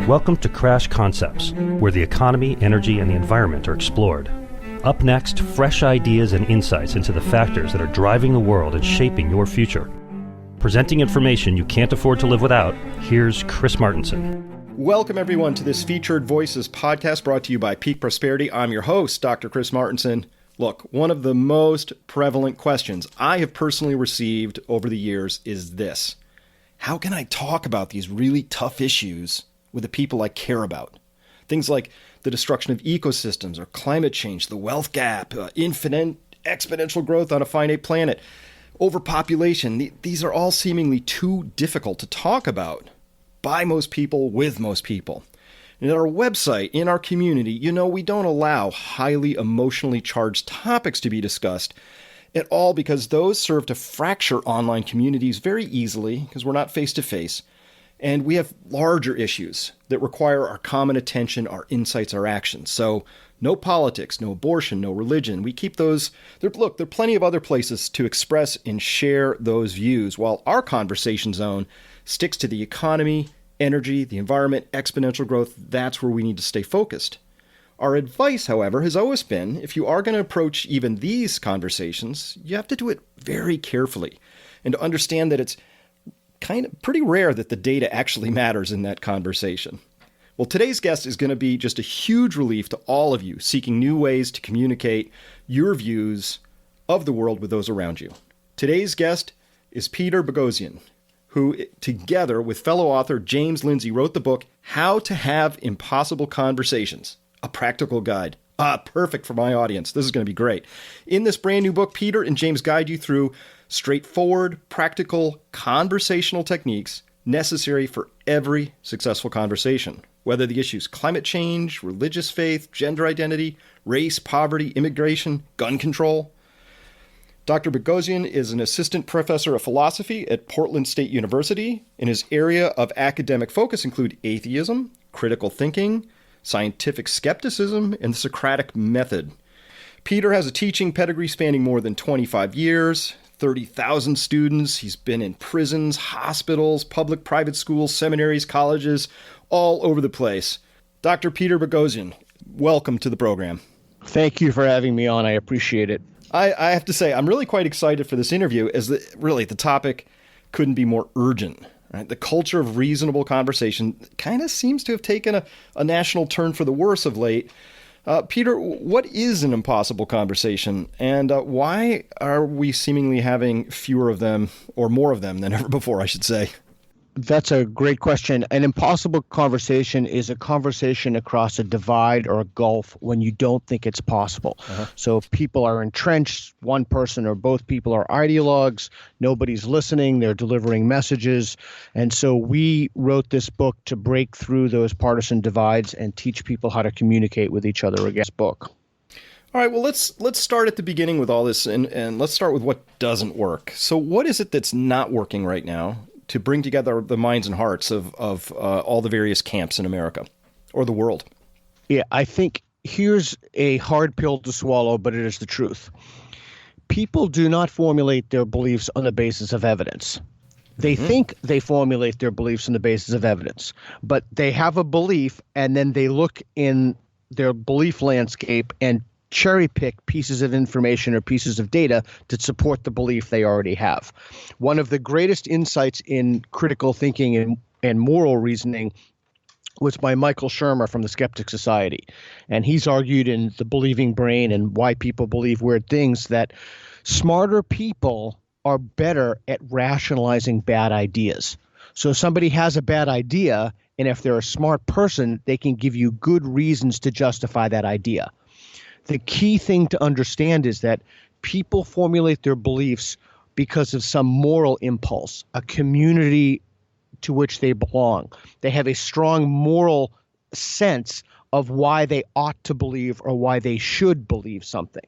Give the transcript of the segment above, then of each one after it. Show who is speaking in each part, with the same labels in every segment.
Speaker 1: Welcome to Crash Concepts, where the economy, energy, and the environment are explored. Up next, fresh ideas and insights into the factors that are driving the world and shaping your future. Presenting information you can't afford to live without, here's Chris Martenson.
Speaker 2: Welcome, everyone, to this Featured Voices podcast brought to you by Peak Prosperity. I'm your host, Dr. Chris Martenson. Look, one of the most prevalent questions I have personally received over the years is this: how can I talk about these really tough issues with the people I care about? Things like the destruction of ecosystems or climate change, the wealth gap, infinite exponential growth on a finite planet, overpopulation. These are all seemingly too difficult to talk about by most people, with most people. And at our website, in our community, we don't allow highly emotionally charged topics to be discussed at all, because those serve to fracture online communities very easily because we're not face-to-face. And we have larger issues that require our common attention, our insights, our actions. So no politics, no abortion, no religion. We keep those. There are plenty of other places to express and share those views, while our conversation zone sticks to the economy, energy, the environment, exponential growth. That's where we need to stay focused. Our advice, however, has always been, if you are going to approach even these conversations, you have to do it very carefully and to understand that it's kind of pretty rare that the data actually matters in that conversation. Well, today's guest is going to be just a huge relief to all of you seeking new ways to communicate your views of the world with those around you. Today's guest is Peter Boghossian, who, together with fellow author James Lindsay, wrote the book, How to Have Impossible Conversations, a Practical Guide. Perfect for my audience. This is going to be great. In this brand new book, Peter and James guide you through straightforward, practical, conversational techniques necessary for every successful conversation, whether the issues climate change, religious faith, gender identity, race, poverty, immigration, gun control. Dr. Boghossian is an assistant professor of philosophy at Portland State University, and his area of academic focus include atheism, critical thinking, scientific skepticism, and the Socratic method. Peter has a teaching pedigree spanning more than 25 years, 30,000 students. He's been in prisons, hospitals, public private schools, seminaries, colleges, all over the place. Dr. Peter Boghossian, welcome to the program.
Speaker 3: Thank you for having me on. I appreciate it.
Speaker 2: I have to say, I'm really quite excited for this interview, as the topic couldn't be more urgent. Right? The culture of reasonable conversation kind of seems to have taken a national turn for the worse of late. Peter, what is an impossible conversation, and why are we seemingly having fewer of them, or more of them than ever before, I should say?
Speaker 3: That's a great question. An impossible conversation is a conversation across a divide or a gulf when you don't think it's possible. So if people are entrenched, one person or both people are ideologues, nobody's listening, they're delivering messages. And so we wrote this book to break through those partisan divides and teach people how to communicate with each other against book.
Speaker 2: All right, well, let's start at the beginning with all this, and let's start with what doesn't work. So what is it that's not working right now to bring together the minds and hearts of all the various camps in America or the world?
Speaker 3: Yeah, I think here's a hard pill to swallow, but it is the truth. People do not formulate their beliefs on the basis of evidence. They think they formulate their beliefs on the basis of evidence, but they have a belief and then they look in their belief landscape and cherry pick pieces of information or pieces of data to support the belief they already have. One of the greatest insights in critical thinking and moral reasoning was by Michael Shermer from the Skeptic Society. And he's argued in The Believing Brain and Why People Believe Weird Things that smarter people are better at rationalizing bad ideas. So somebody has a bad idea, and if they're a smart person, they can give you good reasons to justify that idea. The key thing to understand is that people formulate their beliefs because of some moral impulse, a community to which they belong. They have a strong moral sense of why they ought to believe or why they should believe something.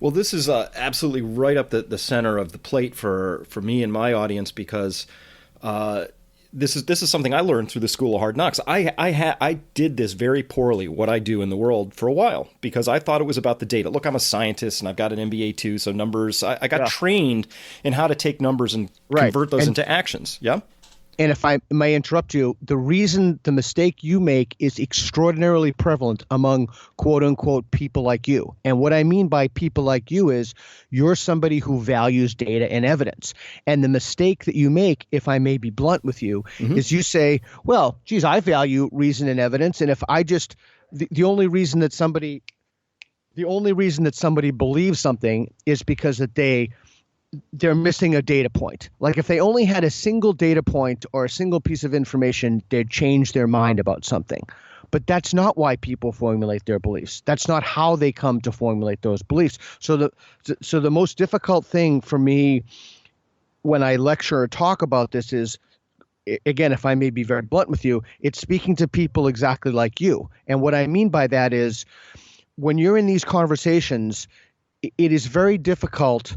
Speaker 2: Well, this is absolutely right up the center of the plate for me and my audience, because this is something I learned through the School of Hard Knocks. I did this very poorly, what I do in the world, for a while, because I thought it was about the data. Look, I'm a scientist and I've got an MBA too, so numbers. I got trained in how to take numbers and convert those into actions. Yeah.
Speaker 3: And if I may interrupt you, the reason the mistake you make is extraordinarily prevalent among quote unquote people like you. And what I mean by people like you is you're somebody who values data and evidence. And the mistake that you make, if I may be blunt with you, is you say, well, geez, I value reason and evidence. And if I just the only reason that somebody believes something is because that they're missing a data point. Like if they only had a single data point or a single piece of information, they'd change their mind about something. But that's not why people formulate their beliefs. That's not how they come to formulate those beliefs. So the most difficult thing for me when I lecture or talk about this is, again, if I may be very blunt with you, it's speaking to people exactly like you. And what I mean by that is when you're in these conversations, it is very difficult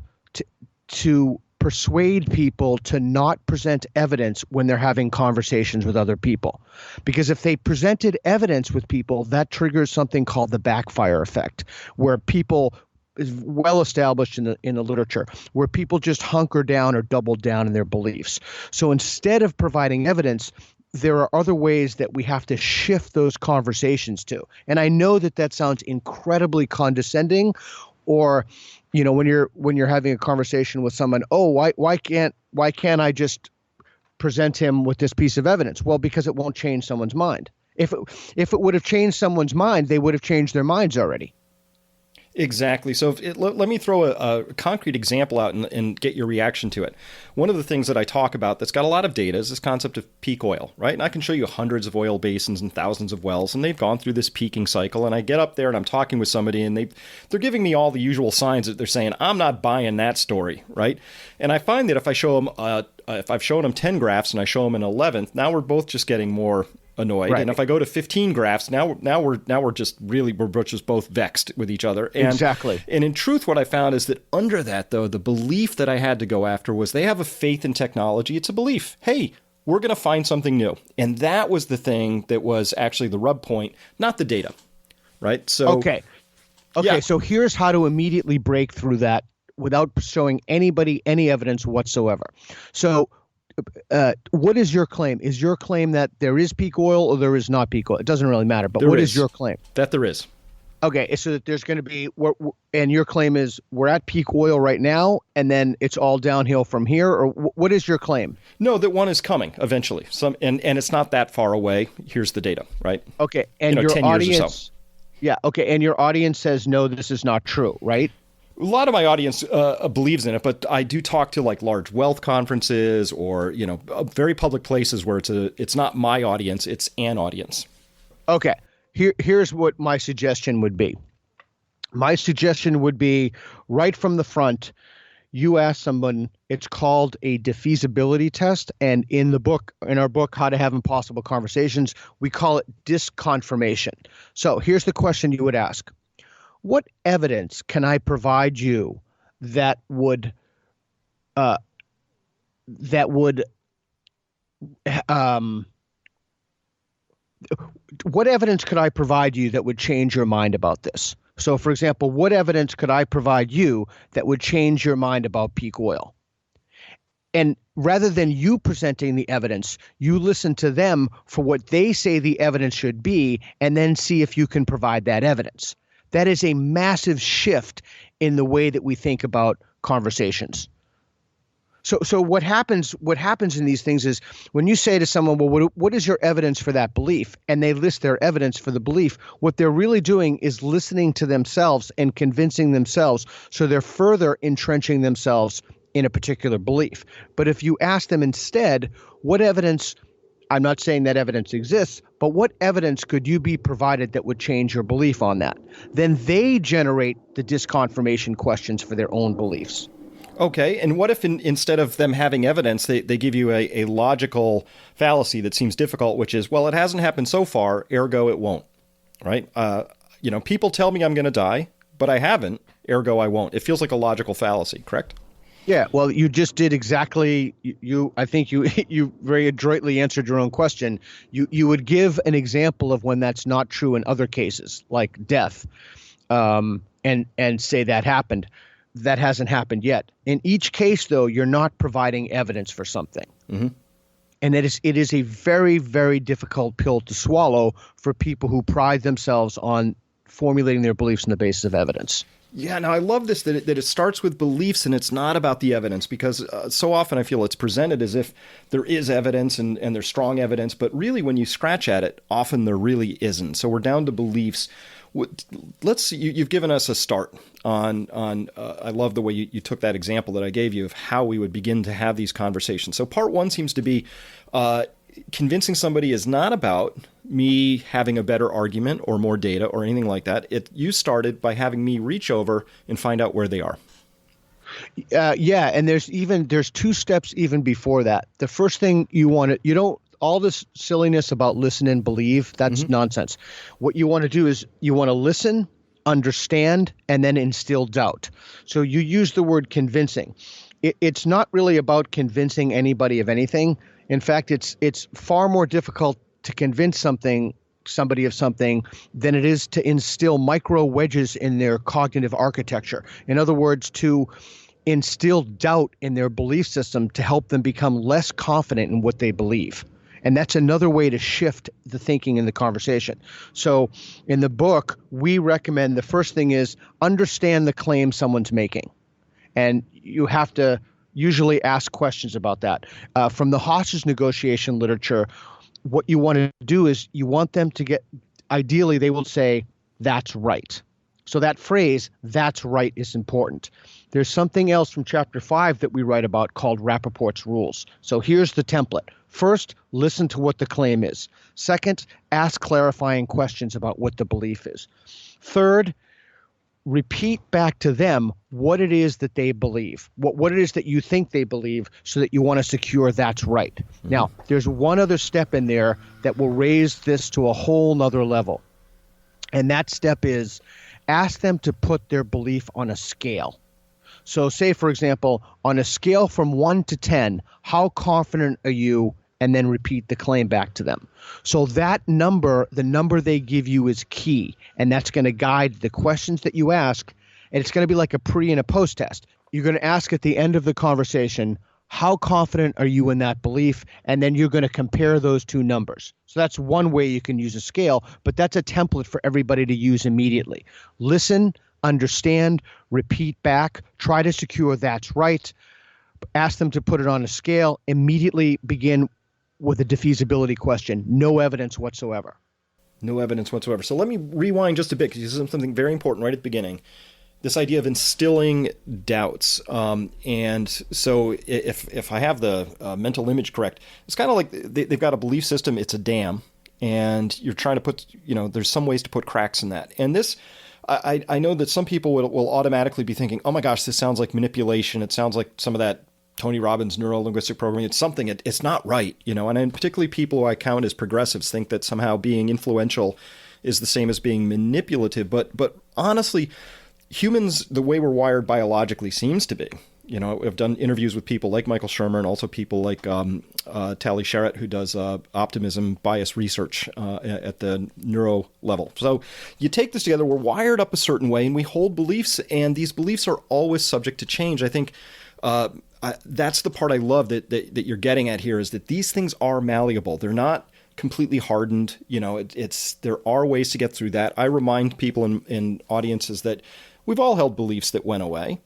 Speaker 3: to persuade people to not present evidence when they're having conversations with other people. Because if they presented evidence with people, that triggers something called the backfire effect, where people is well established in the literature, where people just hunker down or double down in their beliefs. So instead of providing evidence, there are other ways that we have to shift those conversations to. And I know that sounds incredibly condescending, or when you're having a conversation with someone, why can't I just present him with this piece of evidence? Well, because it won't change someone's mind. If it would have changed someone's mind, they would have changed their minds already.
Speaker 2: Exactly. So let me throw a concrete example out and get your reaction to it. One of the things that I talk about that's got a lot of data is this concept of peak oil, right? And I can show you hundreds of oil basins and thousands of wells, and they've gone through this peaking cycle. And I get up there and I'm talking with somebody, and they're giving me all the usual signs that they're saying, I'm not buying that story, right? And I find that if I show them, if I've shown them 10 graphs and I show them an 11th, now we're both just getting more annoyed. Right. And if I go to 15 graphs, now we're just both vexed with each other. And,
Speaker 3: exactly.
Speaker 2: And in truth, what I found is that under that, though, the belief that I had to go after was they have a faith in technology. It's a belief. Hey, we're going to find something new. And that was the thing that was actually the rub point, not the data. Right. So
Speaker 3: Okay. Yeah. So here's how to immediately break through that without showing anybody any evidence whatsoever. So what is your claim? Is your claim that there is peak oil or there is not peak oil? It doesn't really matter, but what is your claim?
Speaker 2: That there is.
Speaker 3: Okay, so that there's going to be, and your claim is we're at peak oil right now, and then it's all downhill from here, or what is your claim?
Speaker 2: No, that one is coming eventually. And it's not that far away. Here's the data, right?
Speaker 3: Okay, and your
Speaker 2: 10
Speaker 3: audience,
Speaker 2: years or so.
Speaker 3: Yeah, okay, and your audience says no, this is not true, right?
Speaker 2: A lot of my audience believes in it, but I do talk to like large wealth conferences or, very public places where it's not my audience, it's an audience.
Speaker 3: Okay. Here's what my suggestion would be. My suggestion would be right from the front, you ask someone, it's called a defeasibility test. And in our book, How to Have Impossible Conversations, we call it disconfirmation. So here's the question you would ask. What evidence can I provide you that would what evidence could I provide you that would change your mind about this? So, for example, what evidence could I provide you that would change your mind about peak oil? And rather than you presenting the evidence, you listen to them for what they say the evidence should be, and then see if you can provide that evidence. That is a massive shift in the way that we think about conversations. So what happens in these things is when you say to someone, well, what is your evidence for that belief? And they list their evidence for the belief, what they're really doing is listening to themselves and convincing themselves. So they're further entrenching themselves in a particular belief. But if you ask them instead, what evidence, I'm not saying that evidence exists, but what evidence could you be provided that would change your belief on that? Then they generate the disconfirmation questions for their own beliefs.
Speaker 2: Okay, and what if instead of them having evidence, they give you a logical fallacy that seems difficult, which is, well, it hasn't happened so far, ergo it won't, right? People tell me I'm going to die, but I haven't, ergo I won't. It feels like a logical fallacy, correct?
Speaker 3: Yeah, well, you just did exactly. I think you very adroitly answered your own question. You would give an example of when that's not true in other cases, like death, and say that happened. That hasn't happened yet. In each case, though, you're not providing evidence for something.
Speaker 2: Mm-hmm.
Speaker 3: And it is a very, very difficult pill to swallow for people who pride themselves on formulating their beliefs on the basis of evidence.
Speaker 2: Yeah, now I love this, that it starts with beliefs and it's not about the evidence, because so often I feel it's presented as if there is evidence and there's strong evidence, but really when you scratch at it, often there really isn't. So we're down to beliefs. You've given us a start on I love the way you took that example that I gave you of how we would begin to have these conversations. So part one seems to be convincing somebody is not about me having a better argument or more data or anything like that. You started by having me reach over and find out where they are.
Speaker 3: Yeah, and there's two steps even before that. The first thing all this silliness about listen and believe, that's nonsense. What you want to do is you want to listen, understand, and then instill doubt. So you use the word convincing. It's not really about convincing anybody of anything. In fact, it's far more difficult to convince somebody of something than it is to instill micro wedges in their cognitive architecture. In other words, to instill doubt in their belief system to help them become less confident in what they believe. And that's another way to shift the thinking in the conversation. So in the book, we recommend the first thing is understand the claim someone's making. And you have to usually ask questions about that. From the hostage negotiation literature, what you want to do is you want them to ideally they will say, that's right. So that phrase, that's right, is important. There's something else from chapter 5 that we write about called Rappaport's rules. So here's the template. First, listen to what the claim is. Second, ask clarifying questions about what the belief is. Third, repeat back to them what it is that they believe, what it is that you think they believe, so that you want to secure that's right. Mm-hmm. Now, there's one other step in there that will raise this to a whole nother level. And that step is ask them to put their belief on a scale. So say, for example, on a scale from 1 to 10, how confident are you? And then repeat the claim back to them. So that number, the number they give you, is key. And that's going to guide the questions that you ask. And it's going to be like a pre and a post test. You're going to ask at the end of the conversation, how confident are you in that belief? And then you're going to compare those two numbers. So that's one way you can use a scale, but that's a template for everybody to use immediately. Listen, understand, repeat back, try to secure that's right. Ask them to put it on a scale, immediately begin with a defeasibility question. No evidence whatsoever.
Speaker 2: No evidence whatsoever. So let me rewind just a bit, because this is something very important right at the beginning. This idea of instilling doubts. And so if I have the mental image correct, it's kind of like they've got a belief system. It's a dam, and you're trying to put, there's some ways to put cracks in that. And this, I know that some people will automatically be thinking, oh my gosh, this sounds like manipulation. It sounds like some of that Tony Robbins neuro-linguistic programming. It's something, it's not right, and particularly people who I count as progressives think that somehow being influential is the same as being manipulative. But honestly, humans, the way we're wired biologically seems to be. I've done interviews with people like Michael Shermer and also people like Tali Sharot, who does optimism bias research at the neuro level. So you take this together, we're wired up a certain way and we hold beliefs, and these beliefs are always subject to change. I think that's the part I love that you're getting at here, is that these things are malleable. They're not completely hardened. There are ways to get through that. I remind people in audiences that we've all held beliefs that went away.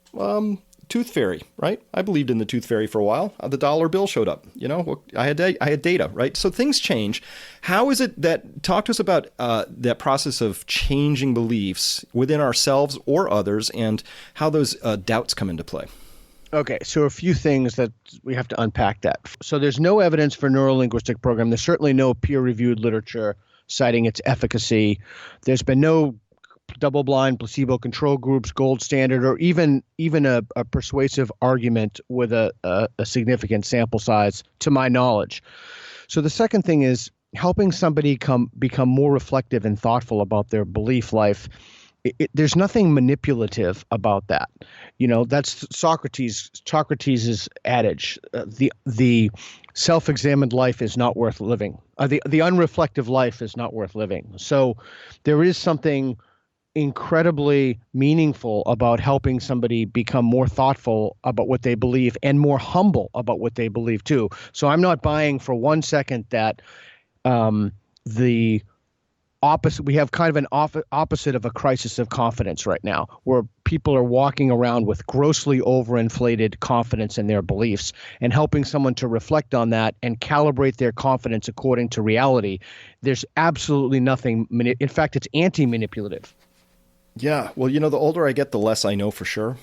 Speaker 2: Tooth fairy, right? I believed in the tooth fairy for a while. The dollar bill showed up. I had data, right? So things change. How is it talk to us about that process of changing beliefs within ourselves or others, and how those doubts come into play?
Speaker 3: Okay, so a few things that we have to unpack that. So there's no evidence for neuro-linguistic programming. There's certainly no peer-reviewed literature citing its efficacy. There's been no double-blind placebo control groups, gold standard, or even a persuasive argument with a significant sample size, to my knowledge. So the second thing is helping somebody become more reflective and thoughtful about their belief life. There's nothing manipulative about that. That's Socrates' adage. The self-examined life is not worth living. The unreflective life is not worth living. So there is something incredibly meaningful about helping somebody become more thoughtful about what they believe and more humble about what they believe too. So I'm not buying for 1 second that the opposite, we have kind of an opposite of a crisis of confidence right now, where people are walking around with grossly overinflated confidence in their beliefs, and helping someone to reflect on that and calibrate their confidence according to reality. There's absolutely nothing. In fact, it's anti-manipulative.
Speaker 2: Yeah. Well, the older I get, the less I know for sure,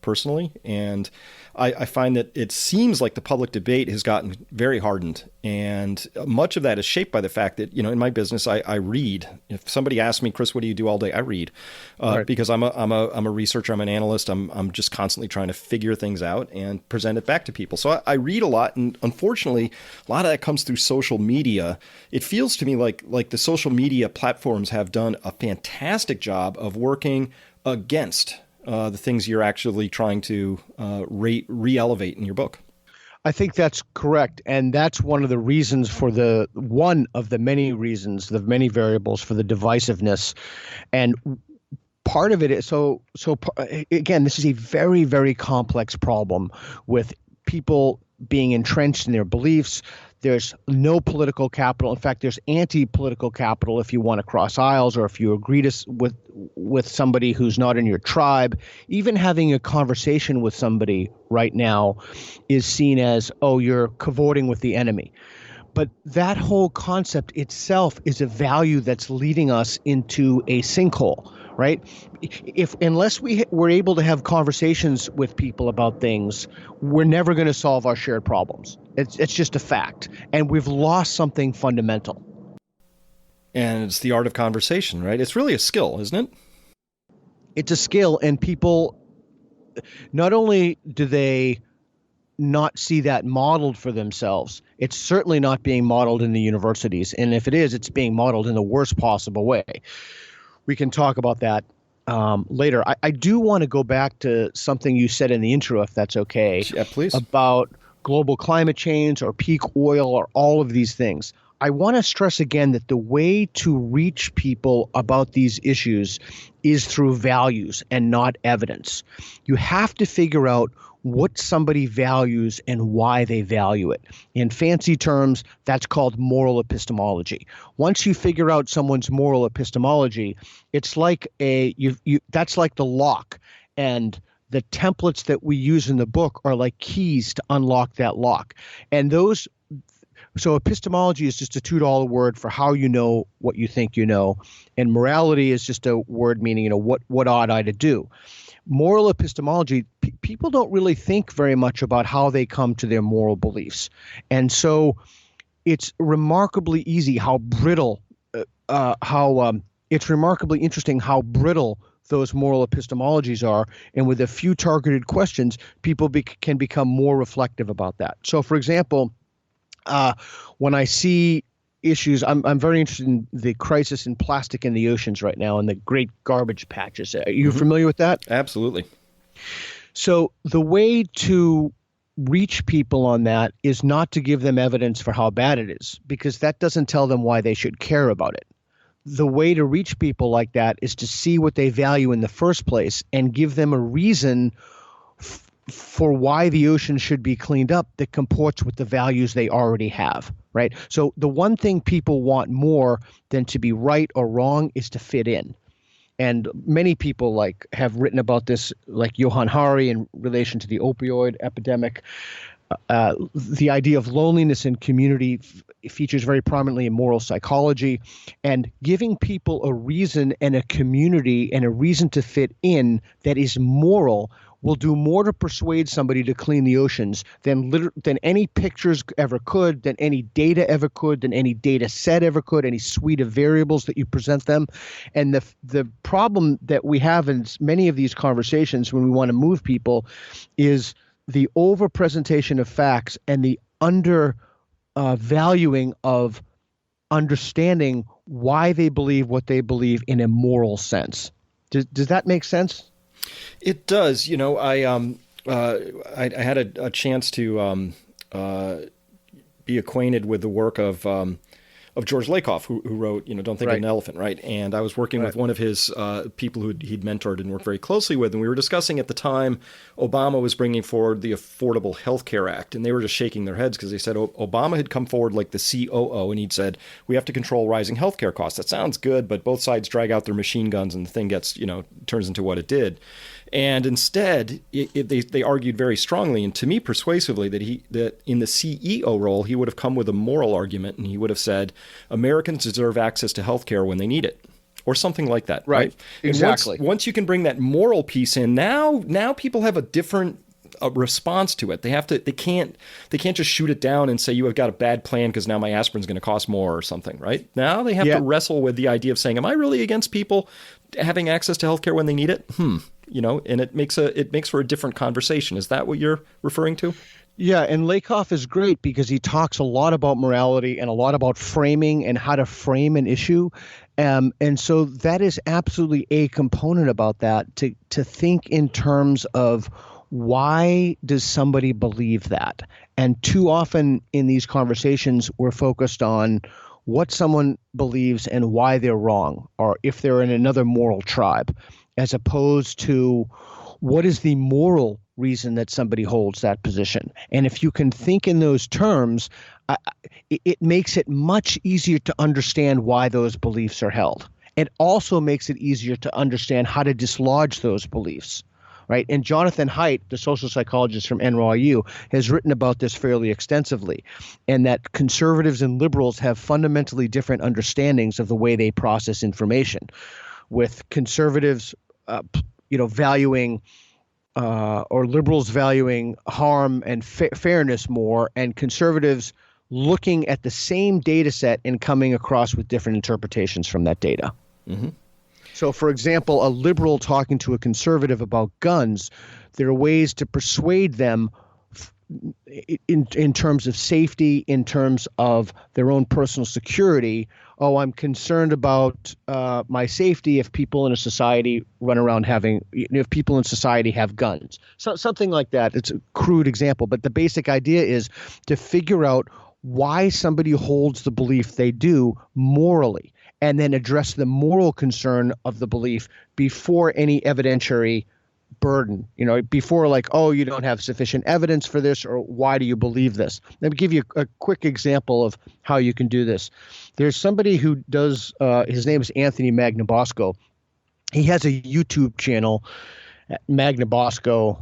Speaker 2: personally. And I find that it seems like the public debate has gotten very hardened. And much of that is shaped by the fact that, in my business, I read. If somebody asks me, Chris, what do you do all day? I read,
Speaker 3: Right.
Speaker 2: because I'm a researcher. I'm an analyst. I'm just constantly trying to figure things out and present it back to people. So I read a lot. And unfortunately, a lot of that comes through social media. It feels to me like the social media platforms have done a fantastic job of working against the things you're actually trying to re-elevate in your book.
Speaker 3: I think that's correct. And that's one of the reasons one of the many reasons, the many variables for the divisiveness. And part of it is, so again, this is a very, very complex problem with people being entrenched in their beliefs. There's no political capital. In fact, there's anti-political capital if you want to cross aisles, or if you agree with somebody who's not in your tribe. Even having a conversation with somebody right now is seen as, oh, you're cavorting with the enemy. But that whole concept itself is a value that's leading us into a sinkhole, right? Unless we're able to have conversations with people about things, we're never going to solve our shared problems. It's just a fact. And we've lost something fundamental.
Speaker 2: And it's the art of conversation, right? It's really a skill, isn't it?
Speaker 3: It's a skill, and people, not only do they not see that modeled for themselves, it's certainly not being modeled in the universities. And if it is, it's being modeled in the worst possible way. We can talk about that later. I do want to go back to something you said in the intro, if that's okay.
Speaker 2: Yeah, please.
Speaker 3: About global climate change or peak oil or all of these things. I want to stress again that the way to reach people about these issues is through values and not evidence. You have to figure out what somebody values and why they value it. In fancy terms, that's called moral epistemology. Once you figure out someone's moral epistemology, it's like that's like the lock, and the templates that we use in the book are like keys to unlock that lock. And so epistemology is just a $2 word for how you know what you think you know, and morality is just a word meaning, what ought I to do. Moral epistemology, people don't really think very much about how they come to their moral beliefs. And so it's remarkably easy how brittle, it's remarkably interesting how brittle those moral epistemologies are. And with a few targeted questions, people can become more reflective about that. So, for example, when I see issues, I'm very interested in the crisis in plastic in the oceans right now and the great garbage patches. Are you familiar with that?
Speaker 2: Absolutely.
Speaker 3: So the way to reach people on that is not to give them evidence for how bad it is, because that doesn't tell them why they should care about it. The way to reach people like that is to see what they value in the first place and give them a reason for why the ocean should be cleaned up that comports with the values they already have, right? So the one thing people want more than to be right or wrong is to fit in. And many people have written about this, like Johan Hari in relation to the opioid epidemic. The idea of loneliness in community features very prominently in moral psychology, and giving people a reason and a community and a reason to fit in that is moral will do more to persuade somebody to clean the oceans than any pictures ever could, than any data ever could, than any data set ever could, any suite of variables that you present them. And the problem that we have in many of these conversations when we want to move people is the over-presentation of facts and the valuing of understanding why they believe what they believe in a moral sense. Does that make sense?
Speaker 2: It does. I had a chance to be acquainted with the work of George Lakoff, who wrote, Don't Think of an Elephant, right? And I was working with one of his people who he'd mentored and worked very closely with, and we were discussing at the time Obama was bringing forward the Affordable Health Care Act, and they were just shaking their heads because they said Obama had come forward like the COO, and he'd said, we have to control rising healthcare costs. That sounds good, but both sides drag out their machine guns and the thing gets, turns into what it did. And instead, they argued very strongly and to me persuasively that in the CEO role, he would have come with a moral argument and he would have said, Americans deserve access to health care when they need it, or something like that. Right.
Speaker 3: Exactly.
Speaker 2: Once you can bring that moral piece in, now people have a different response to it. They can't just shoot it down and say you have got a bad plan because now my aspirin's going to cost more or something. Right. Now they have to wrestle with the idea of saying, am I really against people having access to healthcare when they need it? And it makes for a different conversation. Is that what you're referring to?
Speaker 3: Yeah, and Lakoff is great because he talks a lot about morality and a lot about framing and how to frame an issue. And so that is absolutely a component about that, to think in terms of why does somebody believe that? And too often in these conversations, we're focused on what someone believes and why they're wrong, or if they're in another moral tribe, as opposed to what is the moral reason that somebody holds that position. And if you can think in those terms, it makes it much easier to understand why those beliefs are held. It also makes it easier to understand how to dislodge those beliefs. Right. And Jonathan Haidt, the social psychologist from NYU, has written about this fairly extensively, and that conservatives and liberals have fundamentally different understandings of the way they process information, with conservatives, valuing or liberals valuing harm and fairness more, and conservatives looking at the same data set and coming across with different interpretations from that data. Mm-hmm. So, for example, a liberal talking to a conservative about guns, there are ways to persuade them in terms of safety, in terms of their own personal security. Oh, I'm concerned about my safety if people in a society if people in society have guns. So, something like that. It's a crude example, but the basic idea is to figure out why somebody holds the belief they do morally, and then address the moral concern of the belief before any evidentiary burden, before like, oh, you don't have sufficient evidence for this, or why do you believe this? Let me give you a quick example of how you can do this. There's somebody who does, his name is Anthony Magnabosco. He has a YouTube channel, Magnabosco.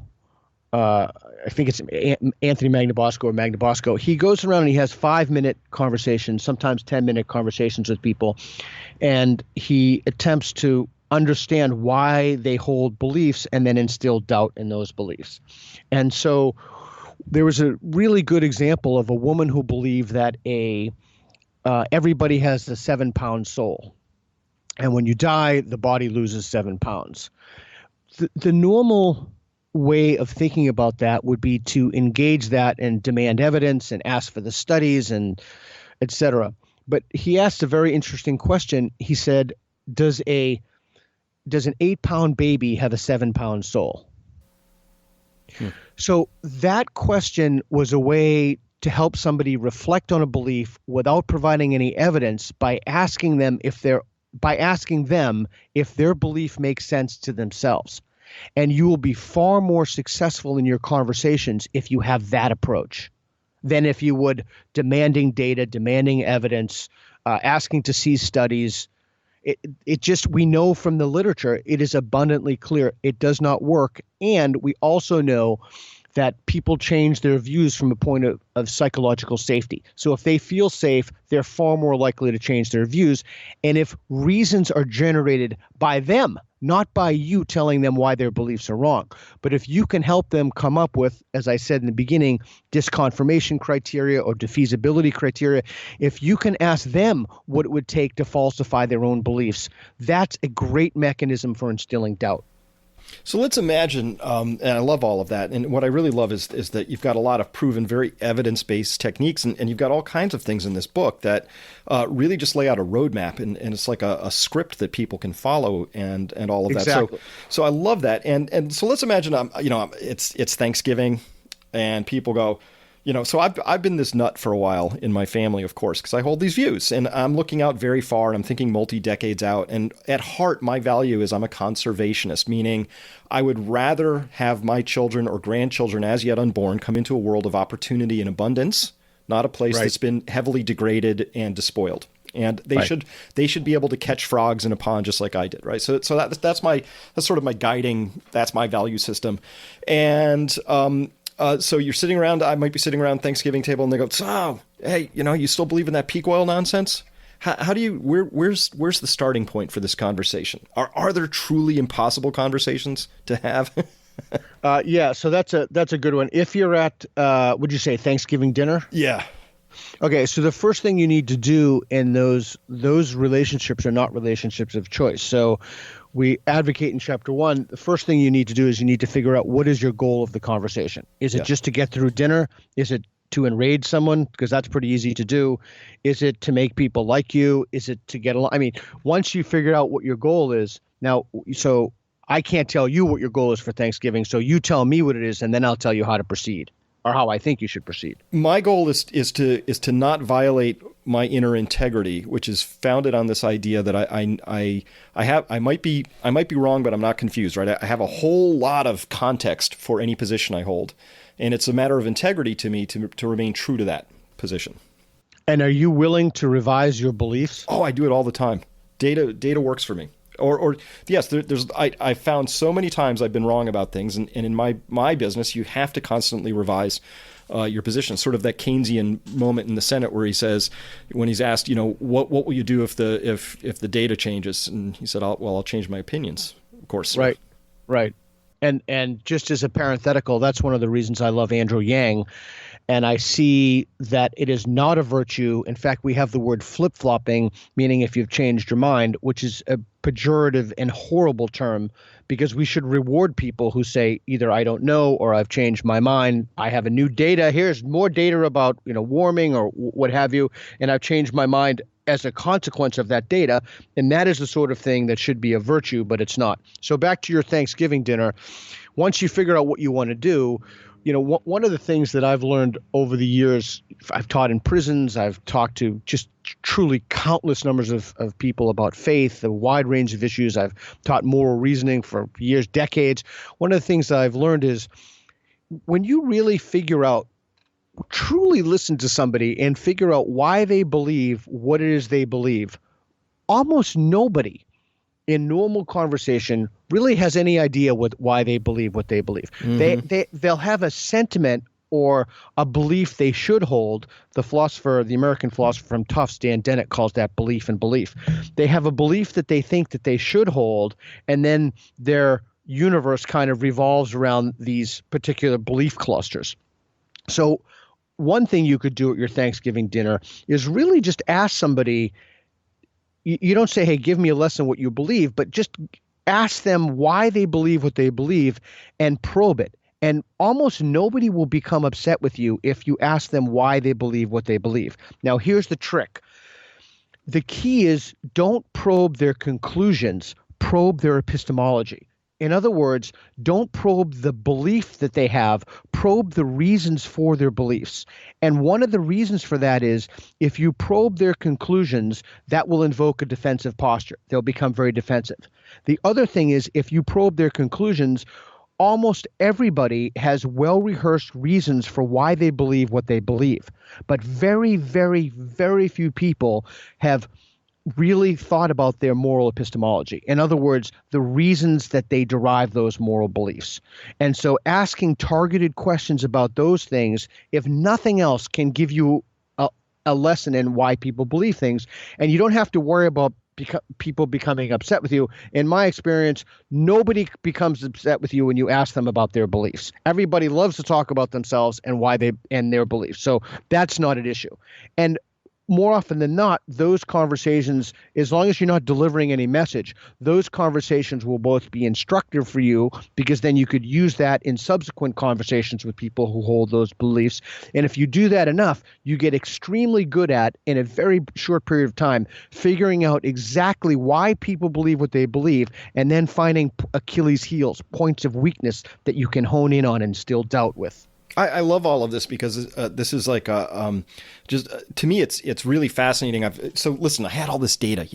Speaker 3: I think it's Anthony Magnabosco or Magnabosco. He goes around and he has 5-minute conversations, sometimes 10-minute conversations with people, and he attempts to understand why they hold beliefs and then instill doubt in those beliefs. And so there was a really good example of a woman who believed that everybody has a 7-pound soul, and when you die, the body loses 7 pounds. The normal way of thinking about that would be to engage that and demand evidence and ask for the studies and et cetera. But he asked a very interesting question. He said, does an 8-pound baby have a 7-pound soul? So that question was a way to help somebody reflect on a belief without providing any evidence, by asking them if their belief makes sense to themselves. And you will be far more successful in your conversations if you have that approach than if you would demanding data, demanding evidence, asking to see studies. We know from the literature, it is abundantly clear it does not work. And we also know that people change their views from a point of psychological safety. So if they feel safe, they're far more likely to change their views. And if reasons are generated by them, not by you telling them why their beliefs are wrong, but if you can help them come up with, as I said in the beginning, disconfirmation criteria or defeasibility criteria, if you can ask them what it would take to falsify their own beliefs, that's a great mechanism for instilling doubt.
Speaker 2: So let's imagine, and I love all of that, and what I really love is that you've got a lot of proven, very evidence-based techniques, and you've got all kinds of things in this book that really just lay out a roadmap, and it's like a script that people can follow, and all of that.
Speaker 3: Exactly.
Speaker 2: So I love that, and so let's imagine, it's Thanksgiving, and people go, So I've been this nut for a while in my family, of course, because I hold these views, and I'm looking out very far, and I'm thinking multi-decades out. And at heart, my value is I'm a conservationist, meaning I would rather have my children or grandchildren as yet unborn come into a world of opportunity and abundance, not a place that's been heavily degraded and despoiled. And they should be able to catch frogs in a pond just like I did, right? So that's sort of my guiding. That's my value system, and so you're sitting around. I might be sitting around Thanksgiving table, and they go, "So, hey, you still believe in that peak oil nonsense? How do you? Where's the starting point for this conversation? Are there truly impossible conversations to have?"
Speaker 3: Yeah, so that's a good one. If you're at, would you say Thanksgiving dinner?
Speaker 2: Yeah.
Speaker 3: Okay, so the first thing you need to do in those relationships are not relationships of choice. So we advocate in chapter 1, the first thing you need to do is you need to figure out what is your goal of the conversation. Is it just to get through dinner? Is it to enrage someone? Because that's pretty easy to do. Is it to make people like you? Is it to get along? I mean, once you figure out what your goal is, now, so I can't tell you what your goal is for Thanksgiving, so you tell me what it is, and then I'll tell you how to proceed. Or how I think you should proceed. My
Speaker 2: goal is to not violate my inner integrity, which is founded on this idea that I might be wrong, but I'm not confused, right? I have a whole lot of context for any position I hold, and it's a matter of integrity to me to remain true to that position.
Speaker 3: And are you willing to revise your beliefs?
Speaker 2: Oh, I do it all the time. Data works for me. Or yes, I found so many times I've been wrong about things, and in my business, you have to constantly revise your position. Sort of that Keynesian moment in the Senate where he says, when he's asked, what will you do if the data changes, and he said, I'll change my opinions, of course.
Speaker 3: Right. And just as a parenthetical, that's one of the reasons I love Andrew Yang. And I see that it is not a virtue. In fact, we have the word flip-flopping, meaning if you've changed your mind, which is a pejorative and horrible term, because we should reward people who say either I don't know or I've changed my mind. I have a new data. Here's more data about warming or what have you, and I've changed my mind as a consequence of that data. And that is the sort of thing that should be a virtue, but it's not. So back to your Thanksgiving dinner. Once you figure out what you want to do, one of the things that I've learned over the years, I've taught in prisons, I've talked to just truly countless numbers of people about faith, a wide range of issues. I've taught moral reasoning for years, decades. One of the things that I've learned is when you really truly listen to somebody and figure out why they believe what it is they believe, almost nobody in normal conversation really has any idea why they believe what they believe. Mm-hmm. They'll have a sentiment or a belief they should hold. The American philosopher from Tufts, Dan Dennett, calls that belief and belief. They have a belief that they think that they should hold, and then their universe kind of revolves around these particular belief clusters. So one thing you could do at your Thanksgiving dinner is really just ask somebody. You don't say, hey, give me a lesson what you believe, but just ask them why they believe what they believe and probe it. And almost nobody will become upset with you if you ask them why they believe what they believe. Now, here's the trick. The key is don't probe their conclusions, probe their epistemology. In other words, don't probe the belief that they have, probe the reasons for their beliefs. And one of the reasons for that is if you probe their conclusions, that will invoke a defensive posture. They'll become very defensive. The other thing is if you probe their conclusions, almost everybody has well-rehearsed reasons for why they believe what they believe. But very, very, very few people have really thought about their moral epistemology. In other words, the reasons that they derive those moral beliefs. And so asking targeted questions about those things, if nothing else, can give you a lesson in why people believe things. And you don't have to worry about people becoming upset with you. In my experience, nobody becomes upset with you when you ask them about their beliefs. Everybody loves to talk about themselves and why and their beliefs. So that's not an issue. And more often than not, those conversations, as long as you're not delivering any message, those conversations will both be instructive for you because then you could use that in subsequent conversations with people who hold those beliefs. And if you do that enough, you get extremely good at, in a very short period of time, figuring out exactly why people believe what they believe and then finding Achilles' heels, points of weakness that you can hone in on and instill doubt with.
Speaker 2: I love all of this because this is like just to me it's really fascinating. So listen, I had all this data,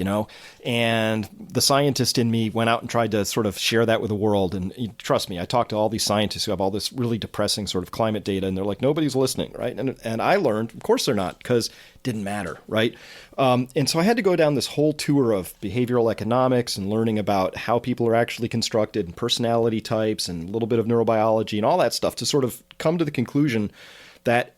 Speaker 2: and the scientist in me went out and tried to sort of share that with the world. And trust me, I talked to all these scientists who have all this really depressing sort of climate data, and they're like, nobody's listening, right? And I learned, of course they're not, because it didn't matter, right? And so I had to go down this whole tour of behavioral economics and learning about how people are actually constructed and personality types and a little bit of neurobiology and all that stuff to sort of come to the conclusion that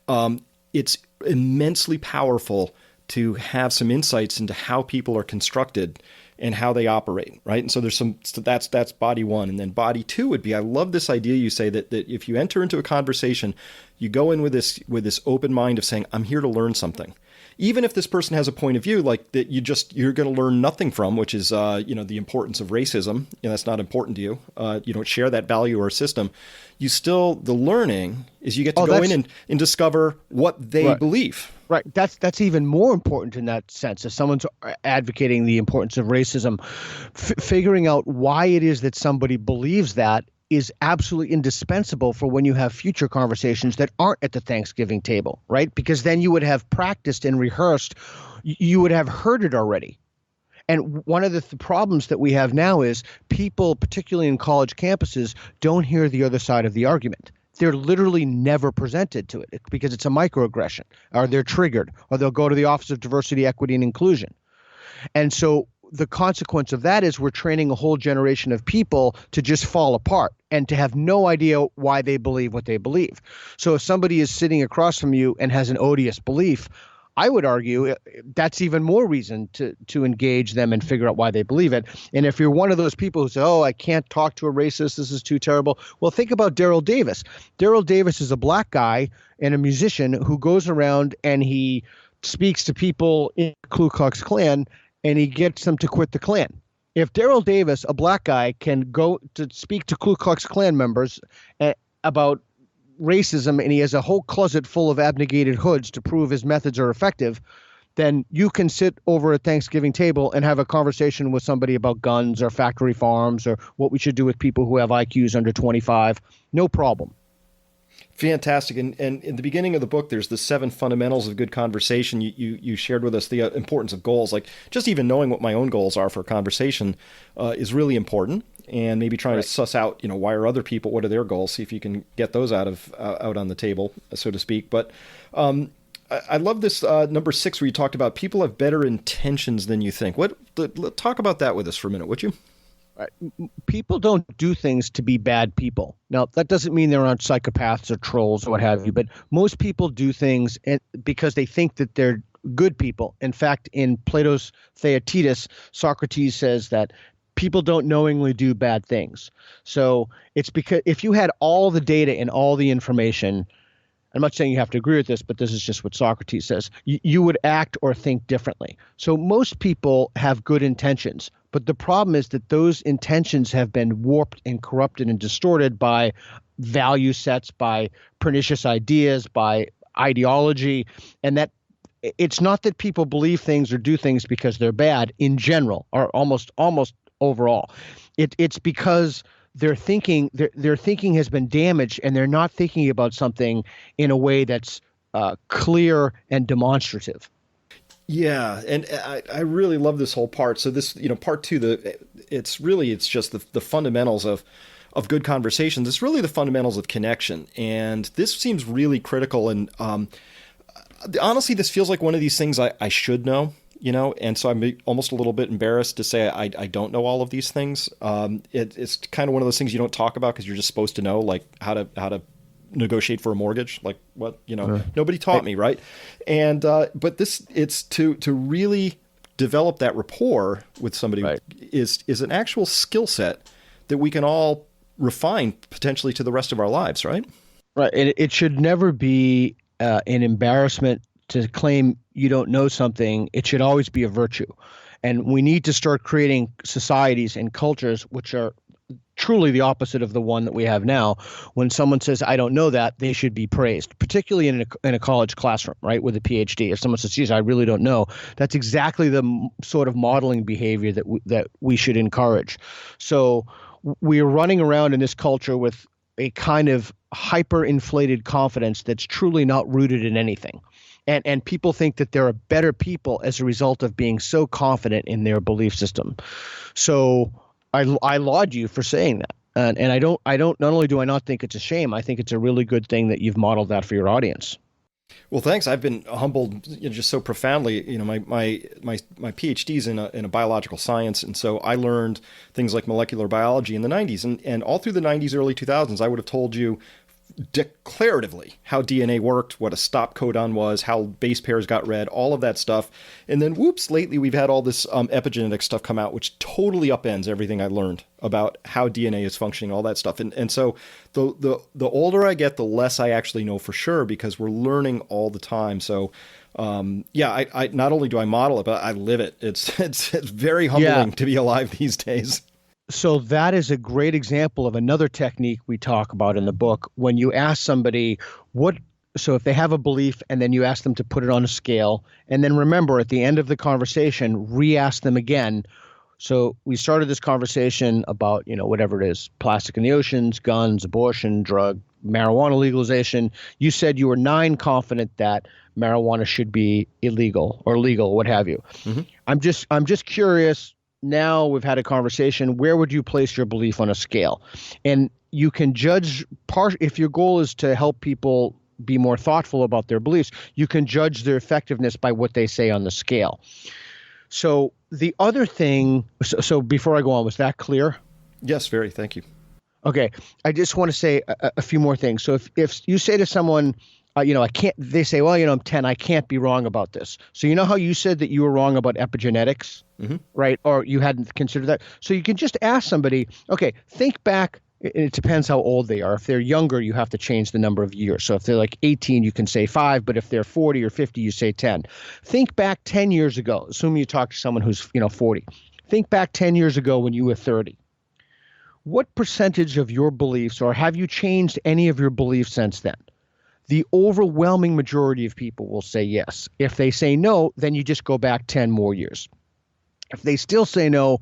Speaker 2: it's immensely powerful to have some insights into how people are constructed and how they operate, right? And so that's body one. And then body two would be, I love this idea you say that if you enter into a conversation, you go in with this open mind of saying, I'm here to learn something. Even if this person has a point of view like that you're going to learn nothing from, which is the importance of racism, that's not important to you. You don't share that value or system. The learning is you get to go in and discover what they believe.
Speaker 3: Right. That's even more important in that sense. If someone's advocating the importance of racism, figuring out why it is that somebody believes that is absolutely indispensable for when you have future conversations that aren't at the Thanksgiving table, right? Because then you would have practiced and rehearsed. You would have heard it already. And one of the problems that we have now is people, particularly in college campuses, don't hear the other side of the argument. They're literally never presented to it because it's a microaggression, or they're triggered, or they'll go to the Office of Diversity, Equity, and Inclusion. And so the consequence of that is we're training a whole generation of people to just fall apart and to have no idea why they believe what they believe. So if somebody is sitting across from you and has an odious belief, I would argue that's even more reason to engage them and figure out why they believe it. And if you're one of those people who say, I can't talk to a racist, this is too terrible. Well, think about Daryl Davis. Daryl Davis is a black guy and a musician who goes around and he speaks to people in the Ku Klux Klan and he gets them to quit the Klan. If Daryl Davis, a black guy, can go to speak to Ku Klux Klan members about racism and he has a whole closet full of abnegated hoods to prove his methods are effective, then you can sit over a Thanksgiving table and have a conversation with somebody about guns or factory farms or what we should do with people who have IQs under 25. No problem.
Speaker 2: Fantastic. And in the beginning of the book, there's the 7 fundamentals of good conversation. You shared with us the importance of goals. Like just even knowing what my own goals are for a conversation is really important. And maybe trying to suss out, why are other people, what are their goals? See if you can get those out on the table, so to speak. But I love this number 6 where you talked about people have better intentions than you think. Talk about that with us for a minute, would you?
Speaker 3: Right. People don't do things to be bad people. Now, that doesn't mean there aren't psychopaths or trolls or what have you, but most people do things because they think that they're good people. In fact, in Plato's Theaetetus, Socrates says that people don't knowingly do bad things. So it's because if you had all the data and all the information, I'm not saying you have to agree with this, but this is just what Socrates says, you would act or think differently. So most people have good intentions, but the problem is that those intentions have been warped and corrupted and distorted by value sets, by pernicious ideas, by ideology, and that it's not that people believe things or do things because they're bad in general or almost overall. It's because their thinking has been damaged and they're not thinking about something in a way that's clear and demonstrative.
Speaker 2: Yeah, and I really love this whole part. So this, part 2, it's just the fundamentals of good conversations. It's really the fundamentals of connection, and this seems really critical. And honestly, this feels like one of these things I should know. And so I'm almost a little bit embarrassed to say I don't know all of these things. It's kind of one of those things you don't talk about because you're just supposed to know, like how to negotiate for a mortgage, like what nobody taught me, right? And but it's to really develop that rapport with somebody is an actual skill set that we can all refine potentially to the rest of our lives, right?
Speaker 3: Right. It should never be an embarrassment to claim you don't know something. It should always be a virtue. And we need to start creating societies and cultures which are truly the opposite of the one that we have now. When someone says, I don't know that, they should be praised, particularly in a college classroom, right, with a PhD. If someone says, geez, I really don't know, that's exactly the sort of modeling behavior that we should encourage. So we're running around in this culture with a kind of hyper-inflated confidence that's truly not rooted in anything. And people think that they're better people as a result of being so confident in their belief system. So I laud you for saying that. And I don't not only do I not think it's a shame, I think it's a really good thing that you've modeled that for your audience.
Speaker 2: Well, thanks. I've been humbled, just so profoundly. My PhD's in a biological science, and so I learned things like molecular biology in the 90s, and all through the 90s, early 2000s, I would have told you declaratively how DNA worked, what a stop codon was, how base pairs got read, all of that stuff. And then, whoops, lately we've had all this epigenetic stuff come out, which totally upends everything I learned about how DNA is functioning, all that stuff. And so the older I get, the less I actually know for sure, because we're learning all the time. So I not only do I model it, but I live it. It's very humbling to be alive these days.
Speaker 3: So that is a great example of another technique we talk about in the book. When you ask somebody so if they have a belief and then you ask them to put it on a scale, and then remember at the end of the conversation, re-ask them again. So we started this conversation about, whatever it is, plastic in the oceans, guns, abortion, drug, marijuana legalization. You said you were 9 confident that marijuana should be illegal or legal, what have you. Mm-hmm. I'm just curious. Now we've had a conversation. Where would you place your belief on a scale? And you can judge if your goal is to help people be more thoughtful about their beliefs, you can judge their effectiveness by what they say on the scale. So the other thing, so before I go on, was that clear?
Speaker 2: Yes, very. Thank you.
Speaker 3: Okay. I just want to say a few more things. So if you say to someone, I can't, they say, well, I'm 10, I can't be wrong about this. So you know how you said that you were wrong about epigenetics, mm-hmm. right? Or you hadn't considered that. So you can just ask somebody, okay, think back. It depends how old they are. If they're younger, you have to change the number of years. So if they're like 18, you can say 5, but if they're 40 or 50, you say 10. Think back 10 years ago, assuming you talk to someone who's, 40. Think back 10 years ago when you were 30. What percentage of your beliefs, or have you changed any of your beliefs since then? The overwhelming majority of people will say yes. If they say no, then you just go back 10 more years. If they still say no,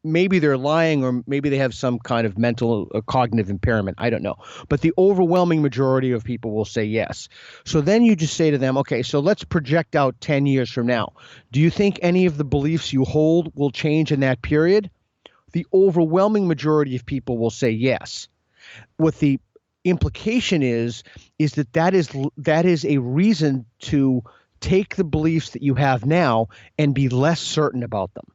Speaker 3: maybe they're lying, or maybe they have some kind of mental or cognitive impairment. I don't know. But the overwhelming majority of people will say yes. So then you just say to them, okay, so let's project out 10 years from now. Do you think any of the beliefs you hold will change in that period? The overwhelming majority of people will say yes. What the implication is that is a reason to take the beliefs that you have now and be less certain about them.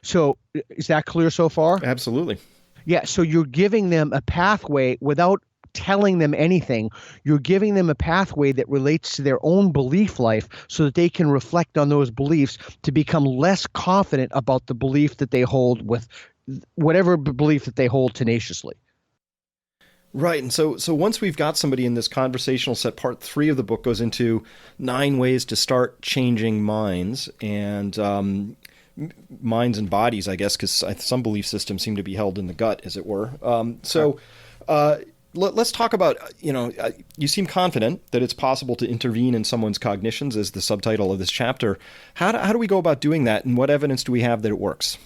Speaker 3: So is that clear so far?
Speaker 2: Absolutely.
Speaker 3: Yeah. So you're giving them a pathway without telling them anything. You're giving them a pathway that relates to their own belief life so that they can reflect on those beliefs to become less confident about the belief that they hold, with whatever belief that they hold tenaciously.
Speaker 2: Right. And so once we've got somebody in this conversational set, part 3 of the book goes into 9 ways to start changing minds and minds and bodies, I guess, because some belief systems seem to be held in the gut, as it were. Let's talk about, you seem confident that it's possible to intervene in someone's cognitions, as the subtitle of this chapter. How do we go about doing that, and what evidence do we have that it works?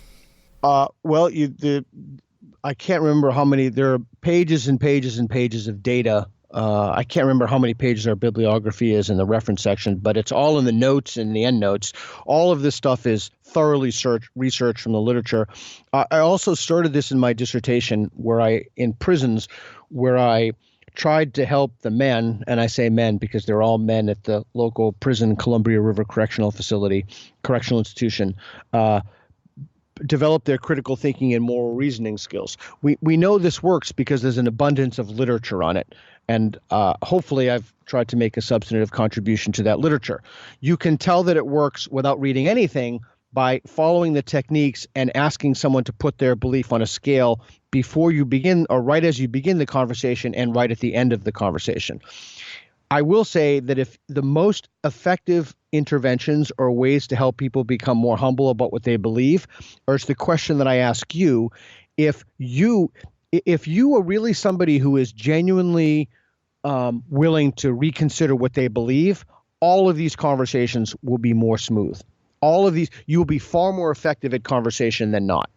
Speaker 3: I can't remember how many. There are pages and pages and pages of data. I can't remember how many pages our bibliography is in the reference section, but it's all in the notes and the end notes. All of this stuff is thoroughly researched from the literature. I also started this in my dissertation in prisons where I tried to help the men, and I say men because they're all men at the local prison, Columbia River Correctional Institution, develop their critical thinking and moral reasoning skills. We know this works because there's an abundance of literature on it. And hopefully I've tried to make a substantive contribution to that literature. You can tell that it works without reading anything by following the techniques and asking someone to put their belief on a scale before you begin, or right as you begin the conversation and right at the end of the conversation. I will say that if the most effective interventions or ways to help people become more humble about what they believe, or it's the question that I ask you, if you are really somebody who is genuinely willing to reconsider what they believe, all of these conversations will be more smooth. You will be far more effective at conversation than not.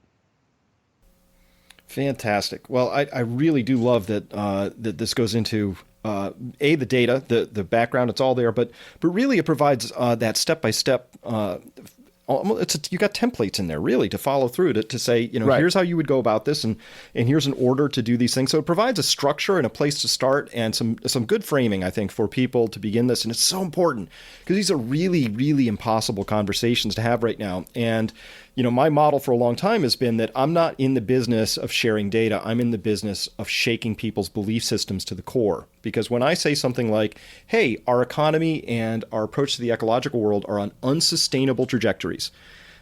Speaker 2: Fantastic. Well, I really do love that that this goes into the data, the background. It's all there, but really it provides that step by step. You got templates in there really to follow through to say,
Speaker 3: Right.
Speaker 2: here's how you would go about this, and here's an order to do these things. So it provides a structure and a place to start, and some good framing, I think, for people to begin this. And it's so important because these are really, really impossible conversations to have right now. And my model for a long time has been that I'm not in the business of sharing data. I'm in the business of shaking people's belief systems to the core. Because when I say something like, hey, our economy and our approach to the ecological world are on unsustainable trajectories.